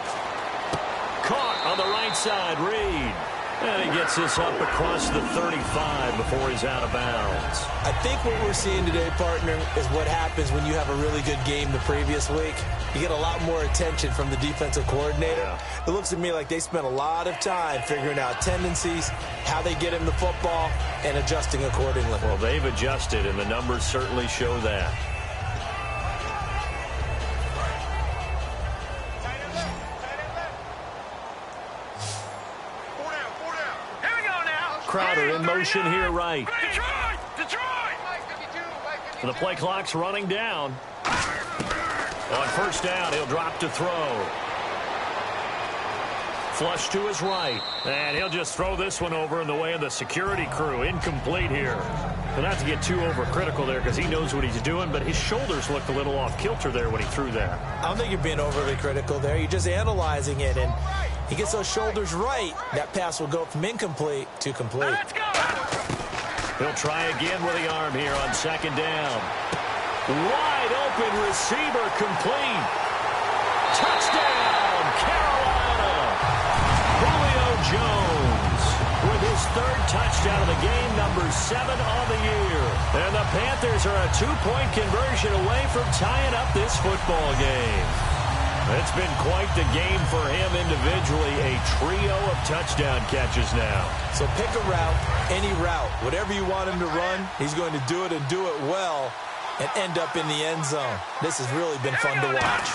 Caught on the right side, Reed. And he gets this up across the 35 before he's out of bounds. I think what we're seeing today, partner, is what happens when you have a really good game the previous week. You get a lot more attention from the defensive coordinator. Yeah. It looks to me like they spent a lot of time figuring out tendencies, how they get him the football, and adjusting accordingly. Well, they've adjusted, and the numbers certainly show that. Crowder in motion here right. The play clock's running down. On first down, he'll drop to throw. Flush to his right. And he'll just throw this one over in the way of the security crew. Incomplete here. But not to get too overcritical there because he knows what he's doing, but his shoulders looked a little off kilter there when he threw that. I don't think you're being overly critical there. You're just analyzing it, and he gets those shoulders right. That pass will go from incomplete to complete. He'll try again with the arm here on second down. Wide open receiver complete. Touchdown, Carolina. Julio Jones with his third touchdown of the game, number 7 on the year. And the Panthers are a 2-point conversion away from tying up this football game. It's been quite the game for him individually, a trio of touchdown catches now. So pick a route, any route. Whatever you want him to run, he's going to do it and do it well and end up in the end zone. This has really been fun to watch.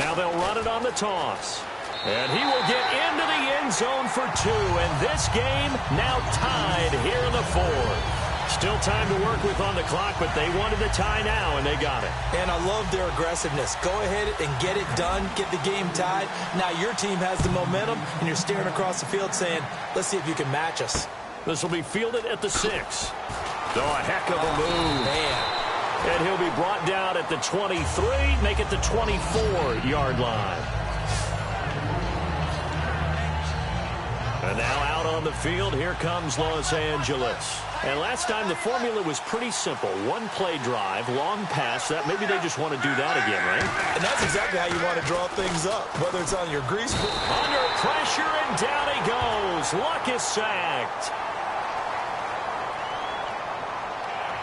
Now they'll run it on the toss. And he will get into the end zone for 2. And this game now tied here in the 4th. Still time to work with on the clock, but they wanted the tie now, and they got it. And I love their aggressiveness. Go ahead and get it done, get the game tied. Now your team has the momentum, and you're staring across the field saying, let's see if you can match us. This will be fielded at the 6. Oh, a heck of a move. Man. And And he'll be brought down at the 23, make it the 24-yard line. And now out on the field, here comes Los Angeles. And last time the formula was pretty simple. One play drive, long pass. That maybe they just want to do that again, right? And that's exactly how you want to draw things up, whether it's on your grease. Under pressure, and down he goes. Luck is sacked.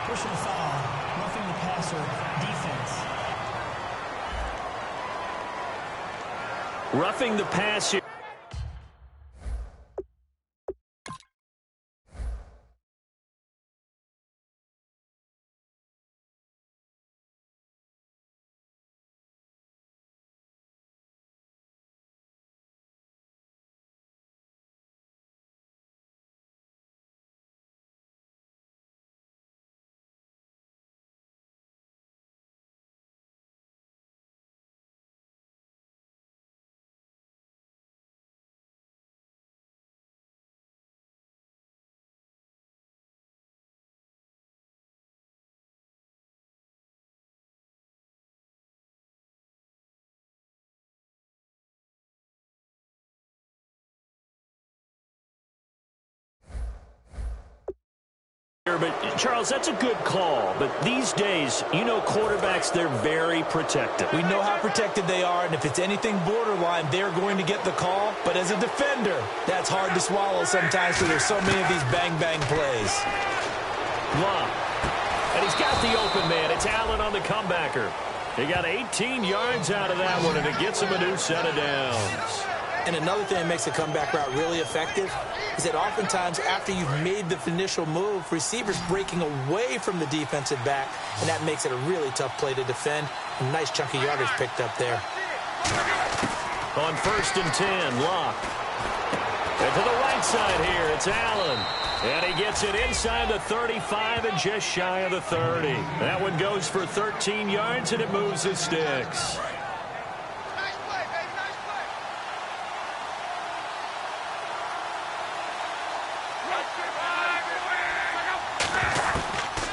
Personal foul, roughing the passer, defense. Roughing the passer. But, Charles, that's a good call. But these days, you know quarterbacks, they're very protective. We know how protected they are, and if it's anything borderline, they're going to get the call. But as a defender, that's hard to swallow sometimes because there's so many of these bang-bang plays. Long. And he's got the open man. It's Allen on the comebacker. He got 18 yards out of that one, and it gets him a new set of downs. And another thing that makes the comeback route really effective is that oftentimes after you've made the initial move, receivers breaking away from the defensive back, and that makes it a really tough play to defend. A nice chunky yardage picked up there. On 1st and 10, Locke. And to the right side here, it's Allen. And he gets it inside the 35 and just shy of the 30. That one goes for 13 yards, and it moves his sticks.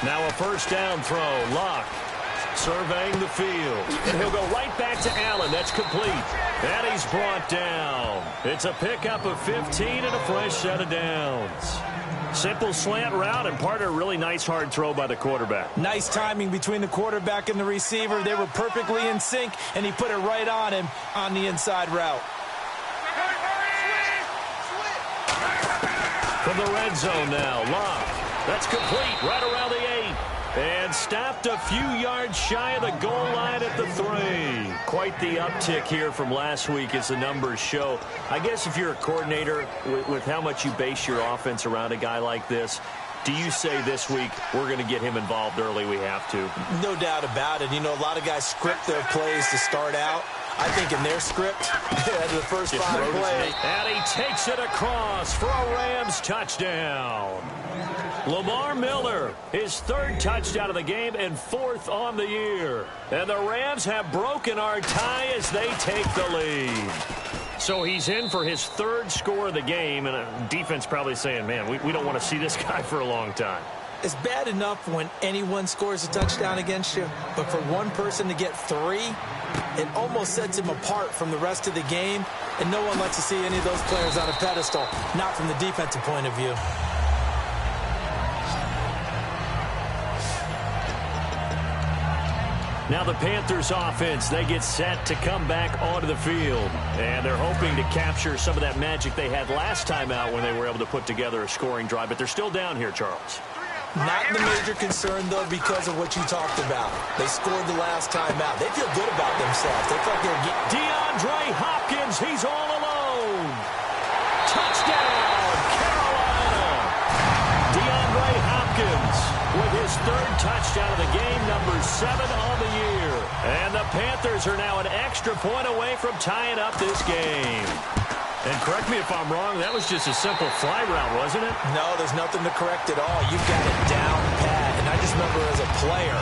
Now a first down throw. Locke surveying the field. And he'll go right back to Allen. That's complete. And he's brought down. It's a pickup of 15 and a fresh set of downs. Simple slant route and part of a really nice hard throw by the quarterback. Nice timing between the quarterback and the receiver. They were perfectly in sync, and he put it right on him on the inside route. From the red zone now, Locke. That's complete right around the 8. And stopped a few yards shy of the goal line at the 3. Quite the uptick here from last week as the numbers show. I guess if you're a coordinator with how much you base your offense around a guy like this, do you say this week we're going to get him involved early? We have to. No doubt about it. You know, a lot of guys script their plays to start out. I think in their script, the first 5 plays. And he takes it across for a Rams touchdown. Lamar Miller, his 3rd touchdown of the game and 4th on the year. And the Rams have broken our tie as they take the lead. So he's in for his 3rd score of the game, and defense probably saying, man, we don't want to see this guy for a long time. It's bad enough when anyone scores a touchdown against you, but for one person to get 3, it almost sets him apart from the rest of the game, and no one likes to see any of those players on a pedestal, not from the defensive point of view. Now the Panthers offense, they get set to come back onto the field. And they're hoping to capture some of that magic they had last time out when they were able to put together a scoring drive. But they're still down here, Charles. Not the major concern, though, because of what you talked about. They scored the last time out. They feel good about themselves. They felt they were getting... DeAndre Hopkins, he's all alone. Touchdown, Carolina. DeAndre Hopkins with his 3rd touchdown of the game, number 7 on the year. And the Panthers are now an extra point away from tying up this game. And correct me if I'm wrong, that was just a simple fly route, wasn't it? No, there's nothing to correct at all. You've got it down pat. And I just remember as a player,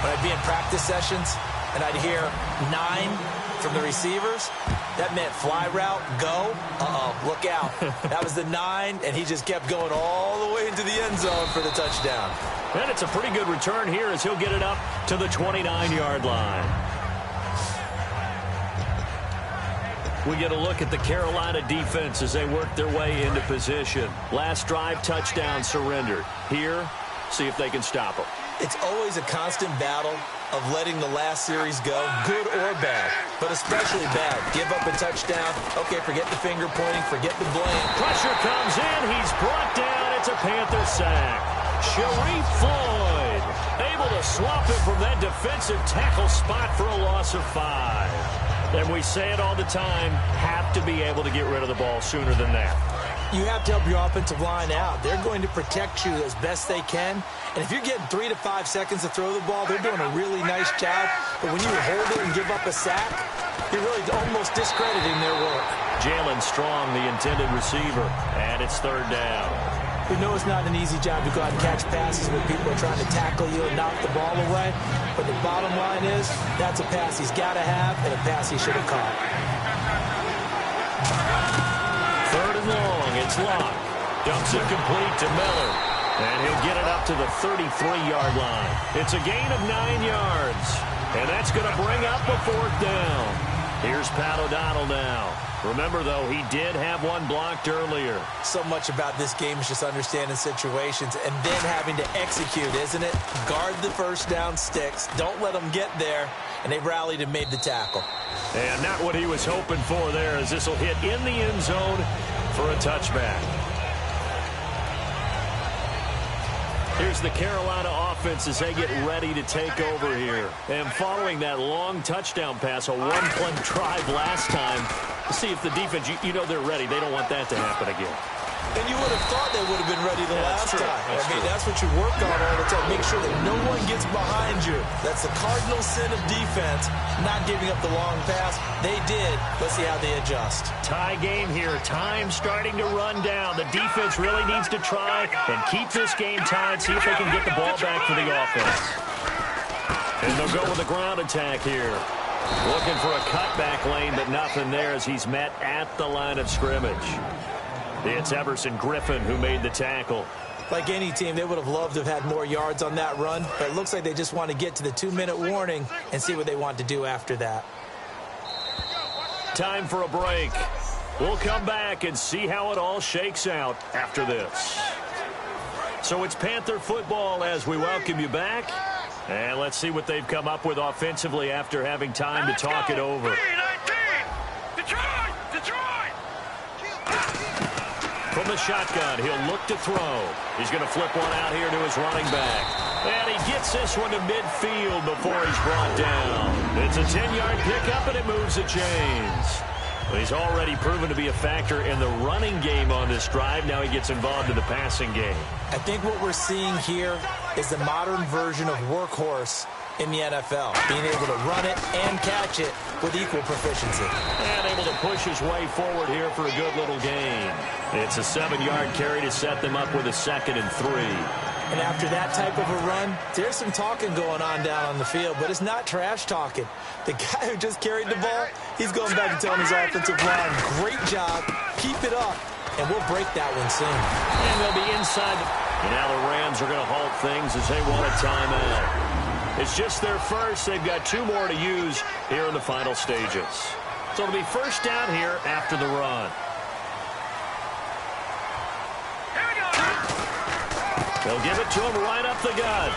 when I'd be in practice sessions and I'd hear 9 from the receivers, that meant fly route, go, look out. That was the 9, and he just kept going all the way into the end zone for the touchdown. And it's a pretty good return here as he'll get it up to the 29-yard line. We get a look at the Carolina defense as they work their way into position. Last drive, touchdown surrendered. Here, see if they can stop them. It's always a constant battle of letting the last series go, good or bad, but especially bad. Give up a touchdown. Okay, forget the finger pointing, forget the blame. Pressure comes in. He's brought down. It's a Panther sack. Sharif Floyd able to swap it from that defensive tackle spot for a loss of 5. And we say it all the time, have to be able to get rid of the ball sooner than that. You have to help your offensive line out. They're going to protect you as best they can. And if you're getting 3 to 5 seconds to throw the ball, they're doing a really nice job. But when you hold it and give up a sack, you're really almost discrediting their work. Jalen Strong, the intended receiver, and it's 3rd down. We know it's not an easy job to go out and catch passes when people are trying to tackle you and knock the ball away. But the bottom line is, that's a pass he's got to have and a pass he should have caught. 3rd and long. It's Locke. Dumps it complete to Miller. And he'll get it up to the 33-yard line. It's a gain of 9 yards. And that's going to bring up a 4th down. Here's Pat O'Donnell now. Remember, though, he did have one blocked earlier. So much about this game is just understanding situations and then having to execute, isn't it? Guard the first down sticks. Don't let them get there. And they rallied and made the tackle. And not what he was hoping for there, as this will hit in the end zone for a touchback. Here's the Carolina offense as they get ready to take over here. And following that long touchdown pass, a one-play drive last time, to see if the defense, you know they're ready. They don't want that to happen again. And you would have thought they would have been ready the last time. That's what you work on all the time. Make sure that no one gets behind you. That's the cardinal sin of defense, not giving up the long pass. They did. Let's see how they adjust. Tie game here. Time starting to run down. The defense really needs to try and keep this game tied, see if they can get the ball back for the offense. And they'll go with a ground attack here. Looking for a cutback lane, but nothing there as he's met at the line of scrimmage. It's Everson Griffin who made the tackle. Like any team, they would have loved to have had more yards on that run, but it looks like they just want to get to the 2-minute warning and see what they want to do after that. Time for a break. We'll come back and see how it all shakes out after this. So it's Panther football as we welcome you back. And let's see what they've come up with offensively after having time to talk it over. From the shotgun, he'll look to throw. He's going to flip one out here to his running back. And he gets this one to midfield before he's brought down. It's a 10-yard pickup, and it moves the chains. But he's already proven to be a factor in the running game on this drive. Now he gets involved in the passing game. I think what we're seeing here is the modern version of workhorse in the NFL, being able to run it and catch it with equal proficiency. And able to push his way forward here for a good little gain. It's a 7-yard carry to set them up with a 2nd and 3. And after that type of a run, there's some talking going on down on the field, but it's not trash talking. The guy who just carried the ball, he's going back and telling his offensive line, great job, keep it up, and we'll break that one soon. And they'll be inside. And now the Rams are going to halt things as they want a timeout. It's just their first. They've got 2 more to use here in the final stages. So it'll be first down here after the run. They'll give it to him right up the gut.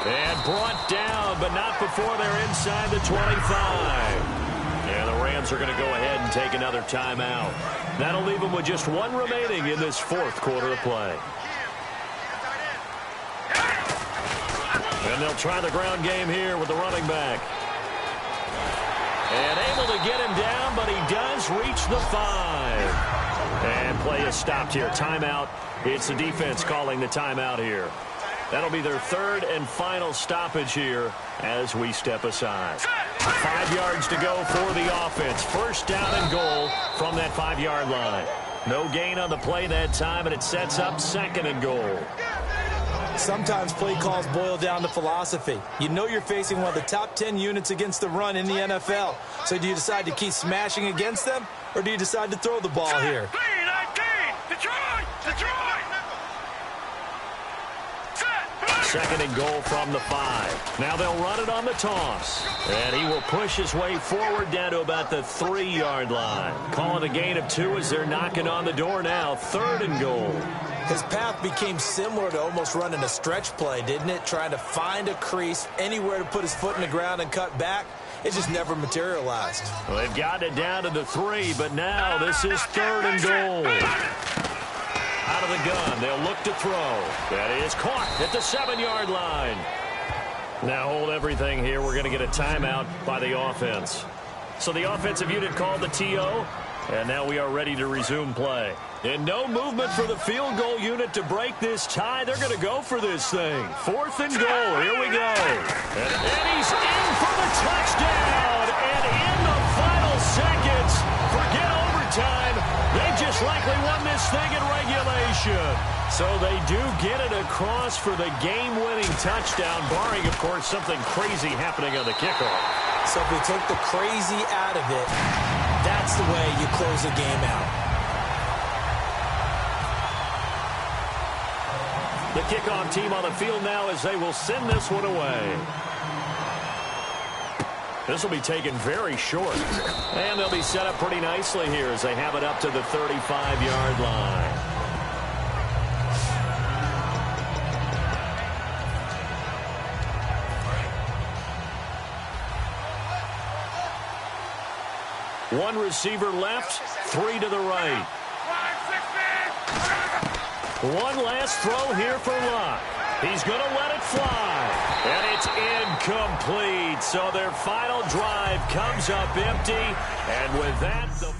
And brought down, but not before they're inside the 25. And the Rams are going to go ahead and take another timeout. That'll leave them with just 1 remaining in this 4th quarter of play. And they'll try the ground game here with the running back. And able to get him down, but he does reach the 5. And play is stopped here. Timeout. It's the defense calling the timeout here. That'll be their 3rd and final stoppage here as we step aside. 5 yards to go for the offense. First down and goal from that 5-yard line. No gain on the play that time, and it sets up 2nd and goal. Sometimes play calls boil down to philosophy. You know you're facing one of the top 10 units against the run in the NFL. So do you decide to keep smashing against them, or do you decide to throw the ball here? second and goal from the 5. Now they'll run it on the toss. And he will push his way forward down to about the 3-yard line. Calling a gain of 2 as they're knocking on the door now. 3rd and goal. His path became similar to almost running a stretch play, didn't it? Trying to find a crease, anywhere to put his foot in the ground and cut back. It just never materialized. Well, they've gotten it down to the 3, but now this is 3rd and goal. Out of the gun, they'll look to throw. That is caught at the 7-yard line. Now hold everything here. We're going to get a timeout by the offense. So the offensive unit called the TO, and now we are ready to resume play. And no movement for the field goal unit to break this tie. They're going to go for this thing. 4th and goal. Here we go. And he's in for the touchdown. And in the final seconds, forget overtime. They just likely won this thing in regulation. So they do get it across for the game-winning touchdown, barring, of course, something crazy happening on the kickoff. So if we take the crazy out of it, that's the way you close a game out. The kickoff team on the field now as they will send this one away. This will be taken very short. And they'll be set up pretty nicely here as they have it up to the 35-yard line. One receiver left, 3 to the right. One last throw here for Luck. He's going to let it fly. And it's incomplete. So their final drive comes up empty. And with that, the